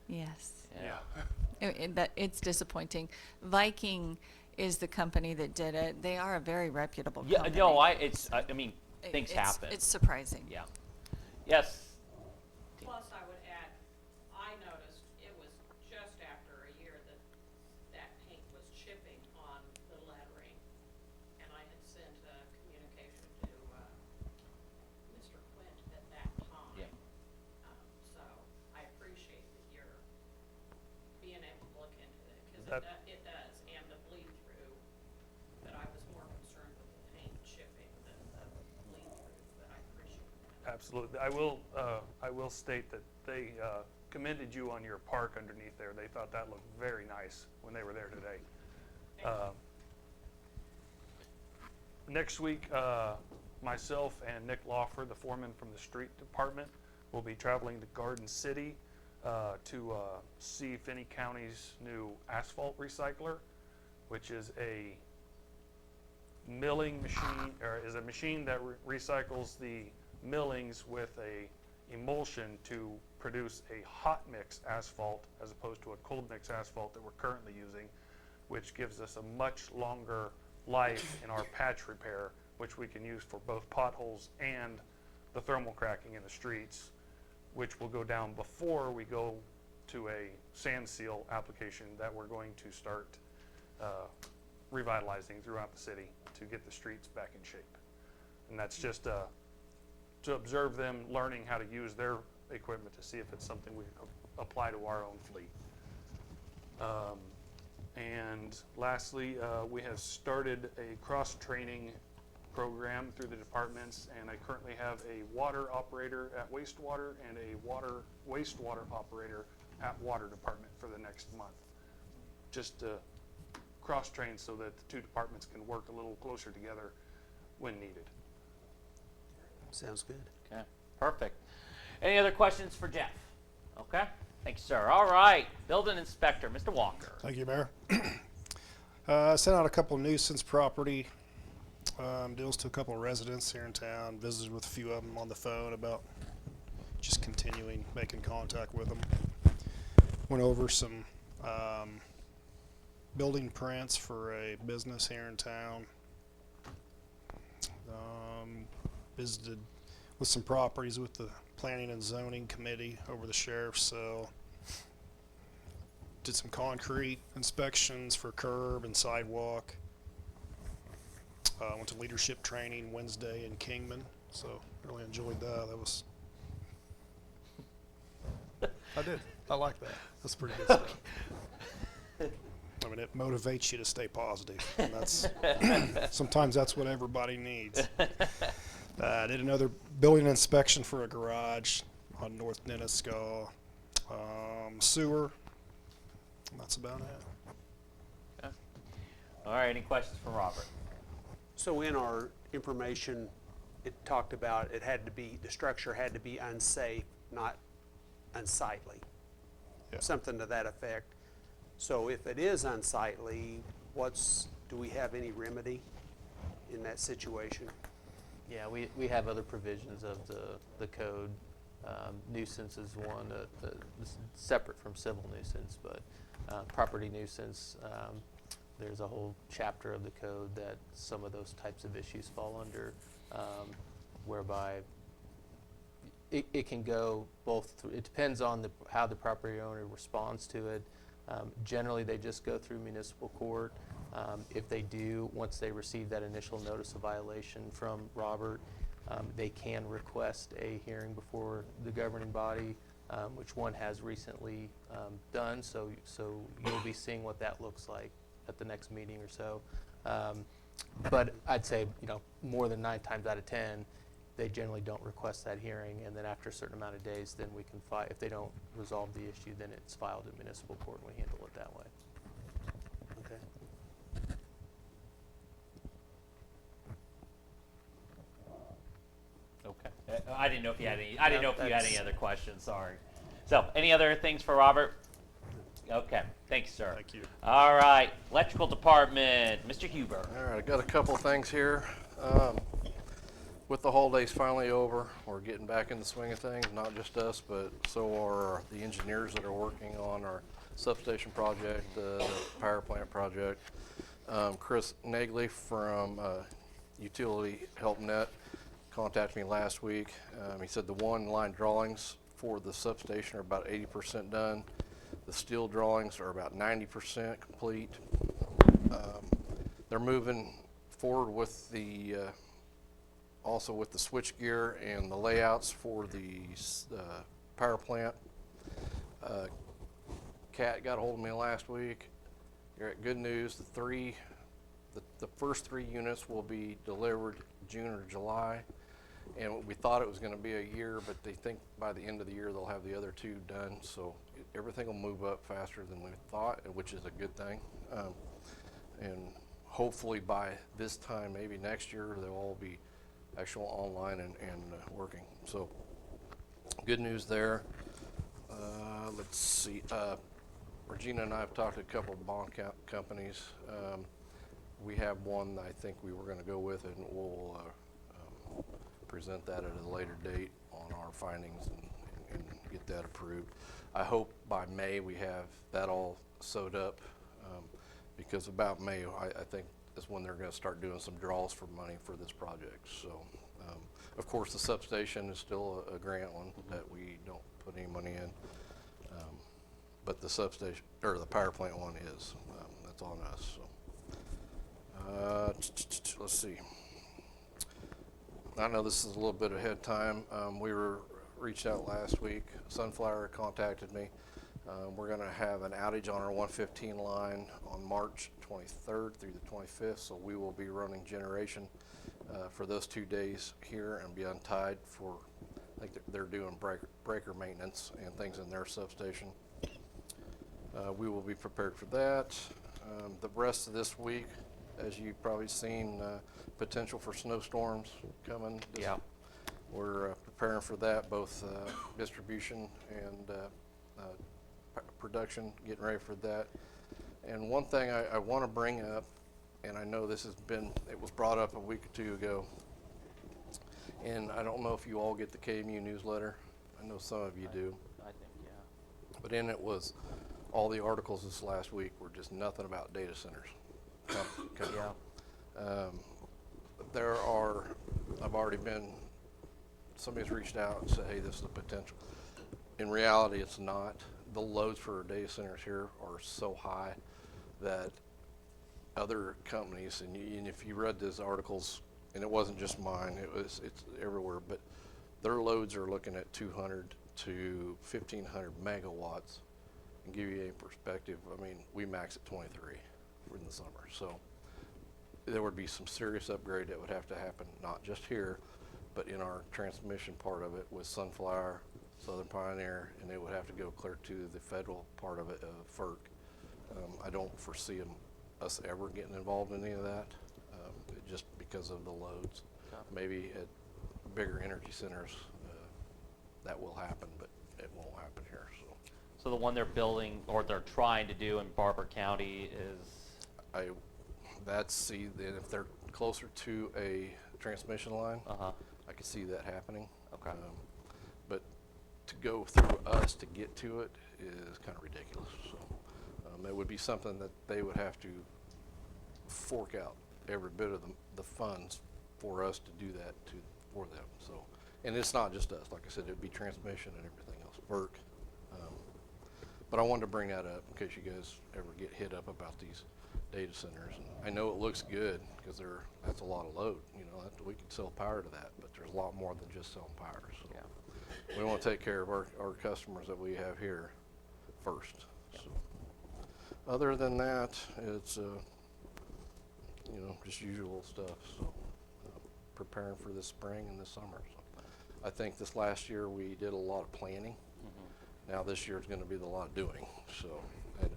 Yes. yeah. It's disappointing. Viking is the company that did it. They are a very reputable Yeah. company. No. I mean, things It's- happen. It's surprising. Yeah. Yes. Plus, I would add, I noticed it was just after a year that paint was chipping on the lettering, and I had sent a communication to Absolutely. I will state that they commended you on your park underneath there. They thought that looked very nice when they were there today. Next week, myself and Nick Lawfer, the foreman from the street department, will be traveling to Garden City to see Finney County's new asphalt recycler, which is a milling machine, or is a machine that recycles the millings with a emulsion to produce a hot mix asphalt as opposed to a cold mix asphalt that we're currently using, which gives us a much longer life in our patch repair, which we can use for both potholes and the thermal cracking in the streets, which will go down before we go to a sand seal application that we're going to start revitalizing throughout the city to get the streets back in shape. And that's just to observe them learning how to use their equipment to see if it's something we can apply to our own fleet. And lastly, we have started a cross-training program through the departments, and I currently have a water operator at wastewater and a wastewater operator at water department for the next month. Just to cross-train so that the two departments can work a little closer together when needed. Sounds good. Okay, perfect. Any other questions for Jeff? Okay, thank you, sir. All right, building inspector, Mr. Walker. Thank you, Mayor. Sent out a couple of nuisance property deals to a couple of residents here in town. Visited with a few of them on the phone about just continuing making contact with them. Went over some building prints for a business here in town. Visited with some properties with the Planning and Zoning Committee over the sheriff's cell. Did some concrete inspections for curb and sidewalk. Went to leadership training Wednesday in Kingman, so really enjoyed that. That was, I did. I like that. That's pretty good stuff. I mean, it motivates you to stay positive. And that's sometimes that's what everybody needs. Did another building inspection for a garage on North Nenaskaw. Sewer. And that's about it. Okay. All right, any questions for Robert? So in our information, it talked about it had to be, the structure had to be unsafe, not unsightly. Yeah. Something to that effect. So if it is unsightly, do we have any remedy in that situation? Yeah, we have other provisions of the code. Nuisance is one that's separate from civil nuisance, but property nuisance, there's a whole chapter of the code that some of those types of issues fall under, whereby it can go both through, it depends on how the property owner responds to it. Generally, they just go through municipal court. If they do, once they receive that initial notice of violation from Robert, they can request a hearing before the governing body, which one has recently done. So you'll be seeing what that looks like at the next meeting or so. But I'd say, more than 9 times out of 10, they generally don't request that hearing, and then after a certain amount of days, then we can file. If they don't resolve the issue, then it's filed in municipal court, and we handle it that way. Okay. I didn't know if you had any. I didn't know if you had any other questions. Sorry. So, any other things for Robert? Okay. Thanks, sir. Thank you. All right. Electrical department, Mr. Huber. All right, I got a couple things here. With the holidays finally over, we're getting back in the swing of things, not just us, but so are the engineers that are working on our substation project, the power plant project. Chris Nagley from Utility Help Net contacted me last week. He said the one-line drawings for the substation are about 80% done. The steel drawings are about 90% complete. They're moving forward with the also with the switchgear and the layouts for the power plant. Kat got a hold of me last week. You're at good news. The first 3 units will be delivered June or July, And we thought it was gonna be a year, but they think by the end of the year, they'll have the other 2 done. So everything will move up faster than we thought, which is a good thing. And hopefully by this time, maybe next year, they'll all be actual online and working. So good news there. Let's see. Regina and I have talked to a couple of bond companies. We have one that I think we were going to go with, and we'll present that at a later date on our findings and get that approved. I hope by May we have that all sewed up, because about May, I think is when they're going to start doing some draws for money for this project. So, of course, the substation is still a grant one that we don't put any money in, but the substation or the power plant one is. That's on us. So, let's see. I know this is a little bit ahead of time. We were reached out last week. Sunflower contacted me. We're going to have an outage on our 115 line on March 23rd through the 25th, so we will be running generation for those 2 days here and be untied for, I think they're doing breaker maintenance and things in their substation. We will be prepared for that. The rest of this week, as you've probably seen, potential for snowstorms coming. Yeah. We're preparing for that, both distribution and production, getting ready for that. And one thing I want to bring up, and I know this it was brought up a week or 2 ago, and I don't know if you all get the KMU newsletter. I know some of you do. I think, yeah. But in it was, all the articles this last week were just nothing about data centers. Yeah. Somebody's reached out and said, hey, this is the potential. In reality, it's not. The loads for data centers here are so high that other companies, and if you read those articles, and it wasn't just mine, it's everywhere, but their loads are looking at 200 to 1,500 megawatts. And give you a perspective, I mean, we max at 23 in the summer. So there would be some serious upgrade that would have to happen, not just here, but in our transmission part of it with Sunflower, Southern Pioneer, and it would have to go clear to the federal part of it, FERC. I don't foresee us ever getting involved in any of that, just because of the loads. Okay. Maybe at bigger energy centers, that will happen, but it won't happen here. So the one they're building or they're trying to do in Barber County is? If they're closer to a transmission line, I could see that happening. Okay. But to go through us to get to it is kind of ridiculous. So it would be something that they would have to fork out every bit of the funds for us to do that for them. So, and it's not just us. Like I said, it'd be transmission and everything else, FERC. But I wanted to bring that up in case you guys ever get hit up about these data centers. And I know it looks good because that's a lot of load. You know, we could sell power to that, but there's a lot more than just selling power. So yeah. We want to take care of our customers that we have here first. So other than that, it's just usual stuff. So preparing for this spring and this summer. So I think this last year we did a lot of planning. Now this year is going to be a lot of doing, so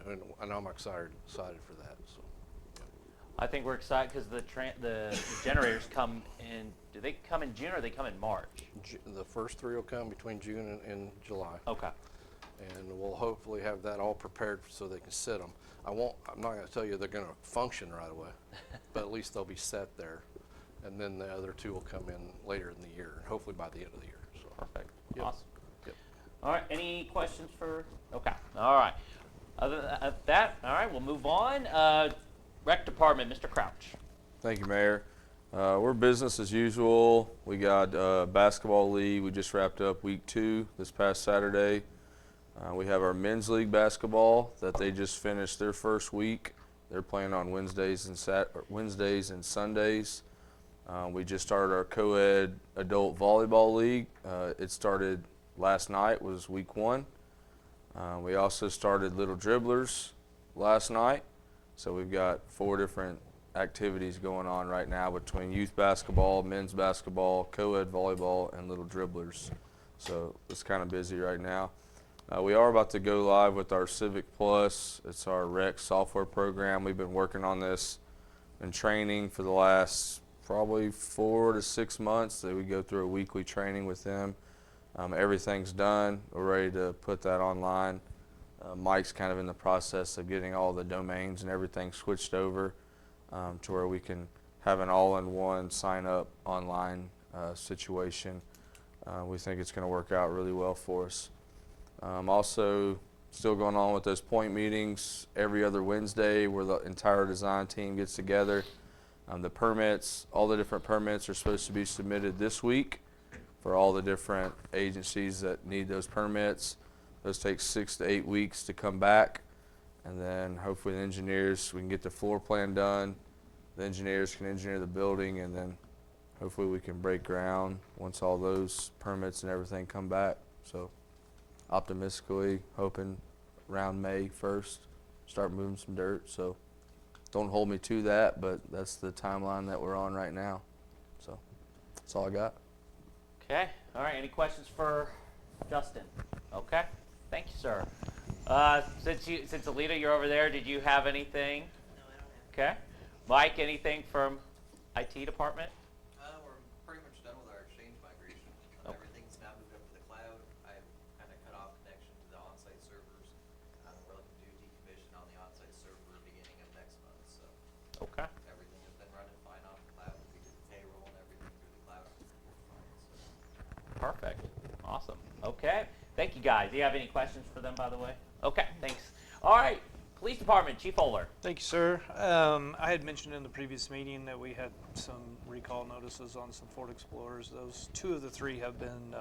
and I'm excited for that. So I think we're excited because the generators come in. Do they come in June or they come in March? The first 3 will come between June and July. Okay. And we'll hopefully have that all prepared so they can set them. I'm not going to tell you they're going to function right away, but at least they'll be set there, and then the other 2 will come in later in the year, and hopefully by the end of the year. So perfect. Yep. Awesome. All right, any questions for, okay, all right. Other than that, all right, we'll move on. Rec Department, Mr. Crouch. Thank you, Mayor. We're business as usual. We got basketball league. We just wrapped up week 2 this past Saturday. We have our men's league basketball that they just finished their first week. They're playing on Wednesdays and Sundays. We just started our co-ed adult volleyball league. It started last night, was week 1. We also started Little Dribblers last night. So we've got 4 different activities going on right now between youth basketball, men's basketball, co-ed volleyball, and little dribblers. So it's kind of busy right now. We are about to go live with our Civic Plus. It's our rec software program. We've been working on this and training for the last probably 4 to 6 months. That we go through a weekly training with them. Everything's done. We're ready to put that online. Mike's kind of in the process of getting all the domains and everything switched over to where we can have an all-in-one sign-up online situation. We think it's going to work out really well for us. Also, still going on with those point meetings every other Wednesday where the entire design team gets together. The permits, all the different permits are supposed to be submitted this week for all the different agencies that need those permits. Those take 6 to 8 weeks to come back, and then hopefully the engineers, we can get the floor plan done. The engineers can engineer the building, and then hopefully we can break ground once all those permits and everything come back. So optimistically hoping around May 1st, start moving some dirt. So don't hold me to that, but that's the timeline that we're on right now. So that's all I got. Okay. All right. Any questions for Justin? Okay. Thank you, sir. Since Alita, you're over there, did you have anything? No, I don't have. Okay. Mike, anything from IT department? We're pretty much done with our Exchange migration. Okay. Everything's now moved up to the cloud. I've kind of cut off connection to the on-site servers. We're looking to do decommission on the on-site server beginning of next month. So Okay. everything has been running fine off the cloud. We did the payroll and everything through the cloud. Perfect. Awesome. Okay. Thank you, guys. Do you have any questions for them, by the way? Okay. Thanks. All right. Police Department, Chief Oler. Thank you, sir. I had mentioned in the previous meeting that we had some recall notices on some Ford Explorers. Those 2 of the 3 have been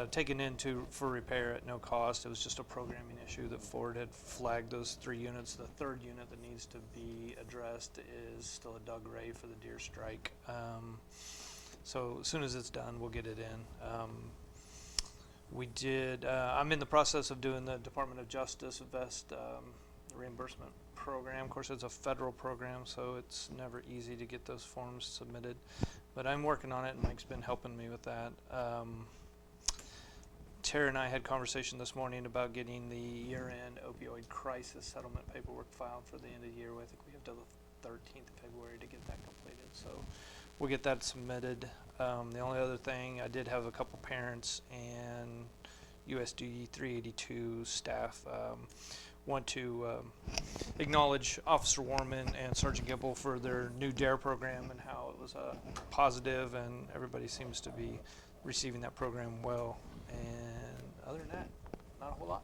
taken in for repair at no cost. It was just a programming issue that Ford had flagged those 3 units. The 3rd unit that needs to be addressed is still a Doug Ray for the Deer Strike. So as soon as it's done, we'll get it in. I'm in the process of doing the Department of Justice Vest reimbursement program. Of course, it's a federal program, so it's never easy to get those forms submitted. But I'm working on it, and Mike's been helping me with that. Tara and I had conversation this morning about getting the year-end opioid crisis settlement paperwork filed for the end of the year. I think we have till the 13th of February to get that completed. So we'll get that submitted. The only other thing, I did have a couple parents and USD 382 staff want to acknowledge Officer Warman and Sergeant Gimple for their new DARE program and how it was positive, and everybody seems to be receiving that program well. And other than that, not a whole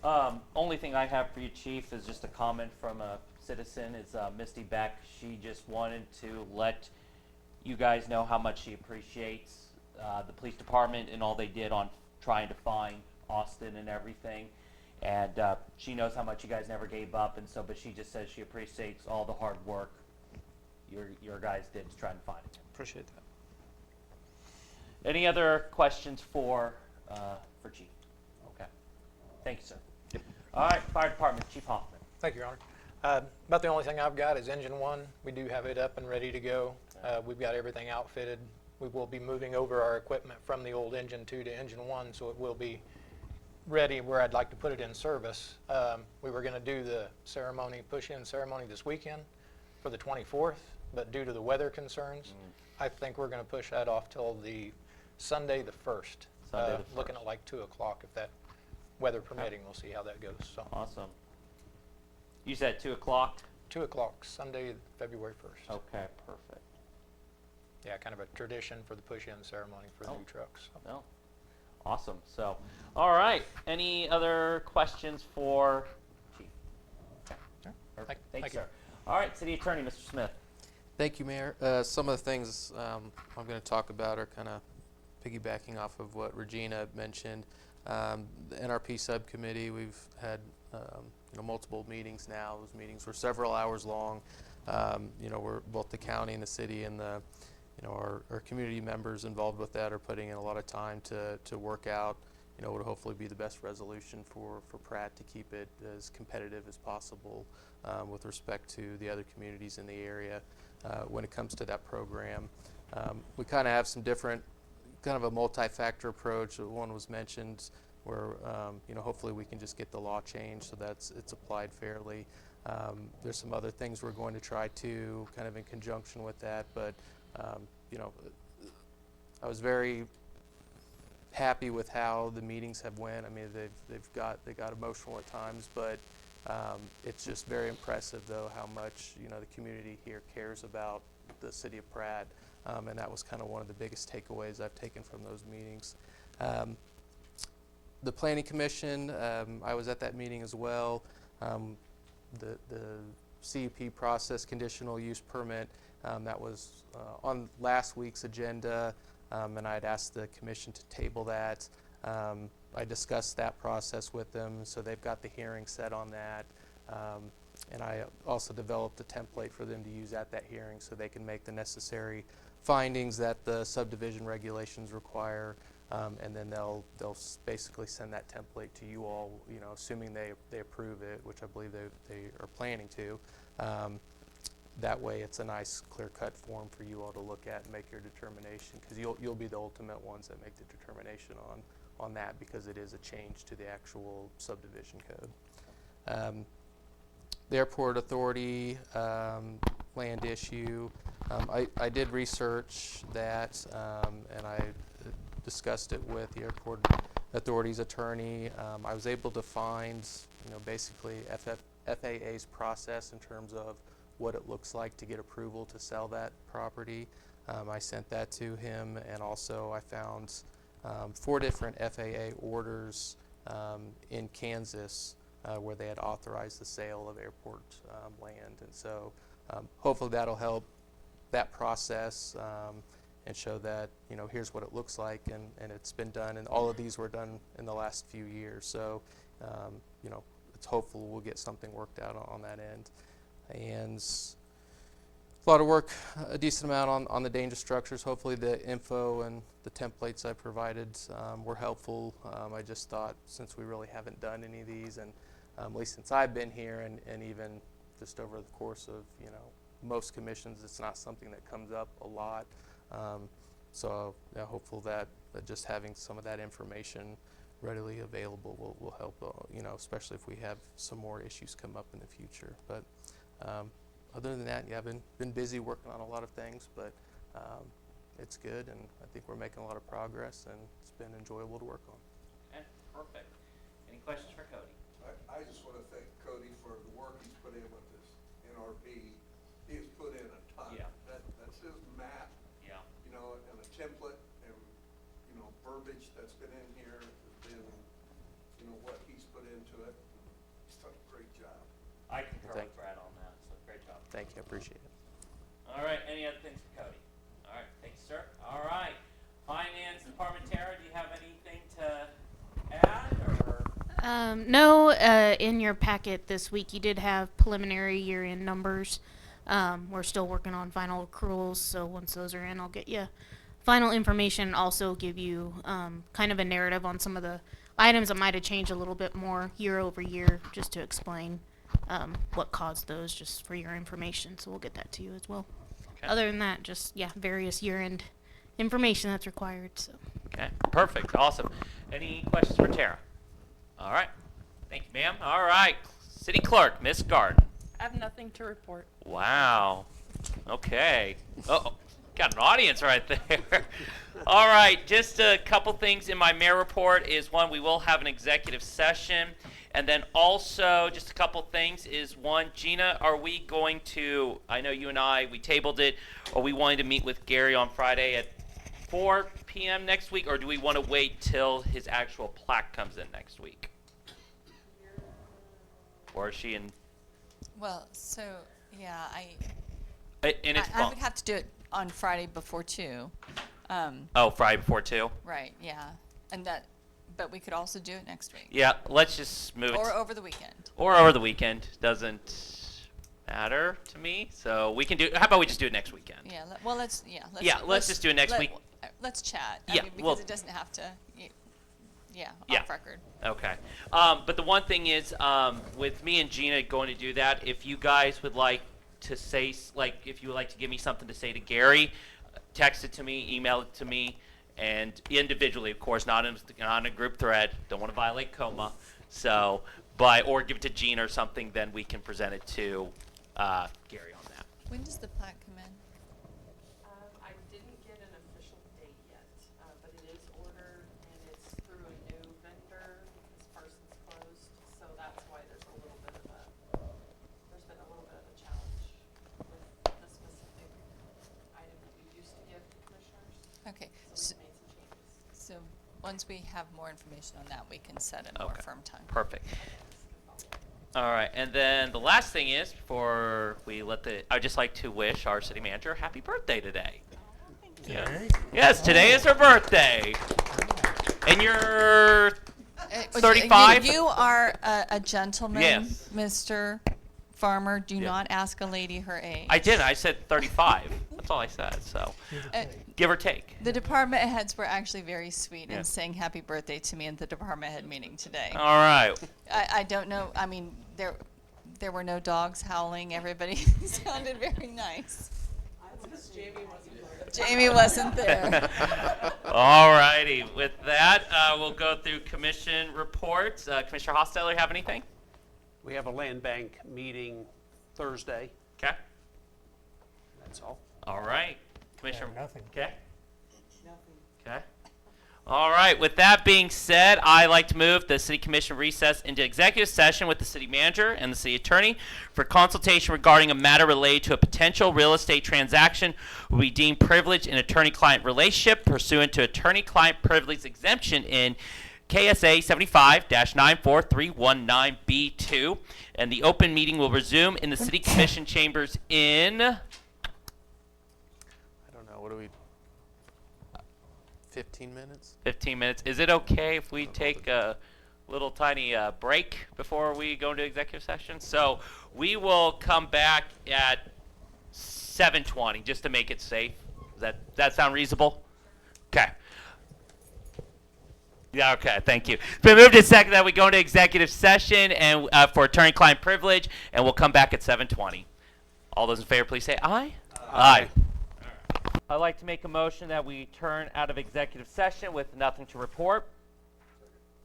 lot. Only thing I have for you, Chief, is just a comment from a citizen. It's Misty Beck. She just wanted to let you guys know how much she appreciates the police department and all they did on trying to find Austin and everything. And she knows how much you guys never gave up, and so, but she just says she appreciates all the hard work your guys did to try and find him. Appreciate that. Any other questions for Chief? Okay. Thank you, sir. Yep. All right, Fire Department, Chief Hoffman. Thank you, Your Honor. About the only thing I've got is engine 1. We do have it up and ready to go. We've got everything outfitted. We will be moving over our equipment from the old engine 2 to engine 1, so it will be ready where I'd like to put it in service. We were going to do the ceremony, push-in ceremony this weekend for the 24th, but due to the weather concerns, I think we're going to push that off till the Sunday the 1st. Looking at like 2 o'clock if that weather permitting. We'll see how that goes. So. Awesome. You said 2 o'clock? 2 o'clock, Sunday, February 1st. Okay, perfect. Yeah, kind of a tradition for the push-in ceremony for the new trucks. So. No. Awesome. So, all right. Any other questions for Chief? Okay. Perfect. Thank you, sir. All right, City Attorney, Mr. Smith. Thank you, Mayor. Some of the things I'm going to talk about are kind of piggybacking off of what Regina mentioned. The NRP subcommittee, we've had multiple meetings now. Those meetings were several hours long. We're both the county and the city and the our community members involved with that are putting in a lot of time to work out would hopefully be the best resolution for Pratt to keep it as competitive as possible with respect to the other communities in the area when it comes to that program. We kind of have some different, kind of a multi-factor approach. One was mentioned where, hopefully we can just get the law changed so that it's applied fairly. There's some other things we're going to try to kind of in conjunction with that, but I was very happy with how the meetings have went. I mean, they got emotional at times, but it's just very impressive though how much the community here cares about the city of Pratt, and that was kind of one of the biggest takeaways I've taken from those meetings. The Planning Commission, I was at that meeting as well. The CUP process, conditional use permit, that was on last week's agenda, and I had asked the commission to table that. I discussed that process with them, so they've got the hearing set on that. And I also developed a template for them to use at that hearing so they can make the necessary findings that the subdivision regulations require. And then they'll basically send that template to you all, assuming they approve it, which I believe they are planning to. That way it's a nice clear-cut form for you all to look at and make your determination, because you'll be the ultimate ones that make the determination on that, because it is a change to the actual subdivision code. The Airport Authority land issue, I did research that, and I discussed it with the Airport Authority's attorney. I was able to find, basically FAA's process in terms of what it looks like to get approval to sell that property. I sent that to him, and also I found 4 different FAA orders in Kansas where they had authorized the sale of airport land. And so hopefully that'll help that process and show that, here's what it looks like, and it's been done, and all of these were done in the last few years. So, it's hopeful we'll get something worked out on that end. And a lot of work, a decent amount on the dangerous structures. Hopefully the info and the templates I provided were helpful. I just thought, since we really haven't done any of these, and at least since I've been here, and even just over the course of, most commissions, it's not something that comes up a lot. So hopeful that just having some of that information readily available will help, especially if we have some more issues come up in the future. But other than that, I've been busy working on a lot of things, but it's good, and I think we're making a lot of progress, and it's been enjoyable to work on. Okay, perfect. Any questions for Cody? I just want to thank Cody for the work he's put in with this NRB. He has put in a ton. Yeah. That's his map. Yeah. And a template, and verbiage that's been in here has been, what he's put into it. He's done a great job. I concur with Brad on that, so great job. Thank you, I appreciate it. All right, any other things for Cody? All right, thank you, sir. All right, Finance Department, Tara, do you have anything to add, or? No, in your packet this week, you did have preliminary year-end numbers. We're still working on final accruals, so once those are in, I'll get you final information, also give you kind of a narrative on some of the items that might have changed a little bit more year over year, just to explain what caused those, just for your information. So we'll get that to you as well. Okay. Other than that, just, various year-end information that's required. So. Okay, perfect, awesome. Any questions for Tara? All right, thank you, ma'am. All right, City Clerk, Miss Garden. I have nothing to report. Wow. Okay. Uh-oh. Got an audience right there. All right, just a couple things in my mayor report is, one, we will have an executive session. And then also, just a couple things is, one, Gina, are we going to, I know you and we tabled it, are we wanting to meet with Gary on Friday at 4 p.m. next week, or do we want to wait till his actual plaque comes in next week? Or is she in? Well, so, yeah, And it's I would have to do it on Friday before 2. Oh, Friday before 2? Right, yeah. But we could also do it next week. Yeah, let's just move it. Or over the weekend. Or over the weekend. Doesn't matter to me. So we can do, how about we just do it next weekend? Yeah, let's just do it next week. Let's chat. Yeah, because well, it doesn't have to, Yeah, Yeah. off record. Okay. But the one thing is, with me and Gina going to do that, if you guys would like to say, if you would like to give me something to say to Gary, text it to me, email it to me, and individually, of course, not in a group thread. Don't want to violate coma. So, or give it to Gina or something, then we can present it to Gary on that. When does the plaque come in? I didn't get an official date yet, but it is ordered and it's through a new vendor because Parsons closed, so that's why there's been a little bit of a challenge with the specific item that we used to give to commissioners. Okay. So we made some changes. So once we have more information on that, we can set a more firm time. Perfect. All right, and then the last thing is, I'd just like to wish our city manager happy birthday today. Today? Yes, today is her birthday. And you're 35? You are a gentleman, Yes. Mr. Farmer. Do Yeah. not ask a lady her age. I did. I said 35. That's all I said. So, give or take. The department heads were actually very sweet Yeah. in saying happy birthday to me at the department head meeting today. All right. I don't know. I mean, there were no dogs howling. Everybody sounded very nice. Jamie wasn't there. All righty. With that, we'll go through commission reports. Commissioner Hostetler, have anything? We have a land bank meeting Thursday. Okay. That's all. All right. Commissioner. Nothing. Okay. Okay. All right. With that being said, I'd like to move the City Commission recess into executive session with the City Manager and the City Attorney for consultation regarding a matter related to a potential real estate transaction will be deemed privileged in attorney-client relationship pursuant to attorney-client privilege exemption in KSA 75-94319B2. And the open meeting will resume in the City Commission chambers in... I don't know, what do we, 15 minutes? 15 minutes. Is it okay if we take a little tiny break before we go into executive session? So we will come back at 7:20 just to make it safe. Does that sound reasonable? Okay. Yeah, okay, thank you. It's been moved and seconded that we go into executive session and for attorney-client privilege, and we'll come back at 7:20. All those in favor, please say aye. Aye. I'd like to make a motion that we turn out of executive session with nothing to report.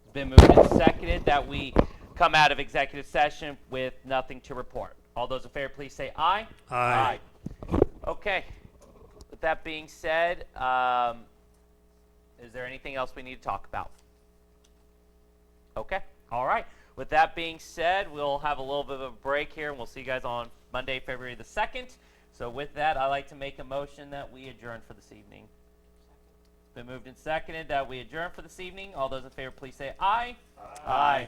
It's been moved and seconded that we come out of executive session with nothing to report. All those in favor, please say aye. Aye. Okay. With that being said, is there anything else we need to talk about? Okay. All right. With that being said, we'll have a little bit of a break here, and we'll see you guys on Monday, February the 2nd. So with that, I'd like to make a motion that we adjourn for this evening. It's been moved and seconded that we adjourn for this evening. All those in favor, please say aye. Aye.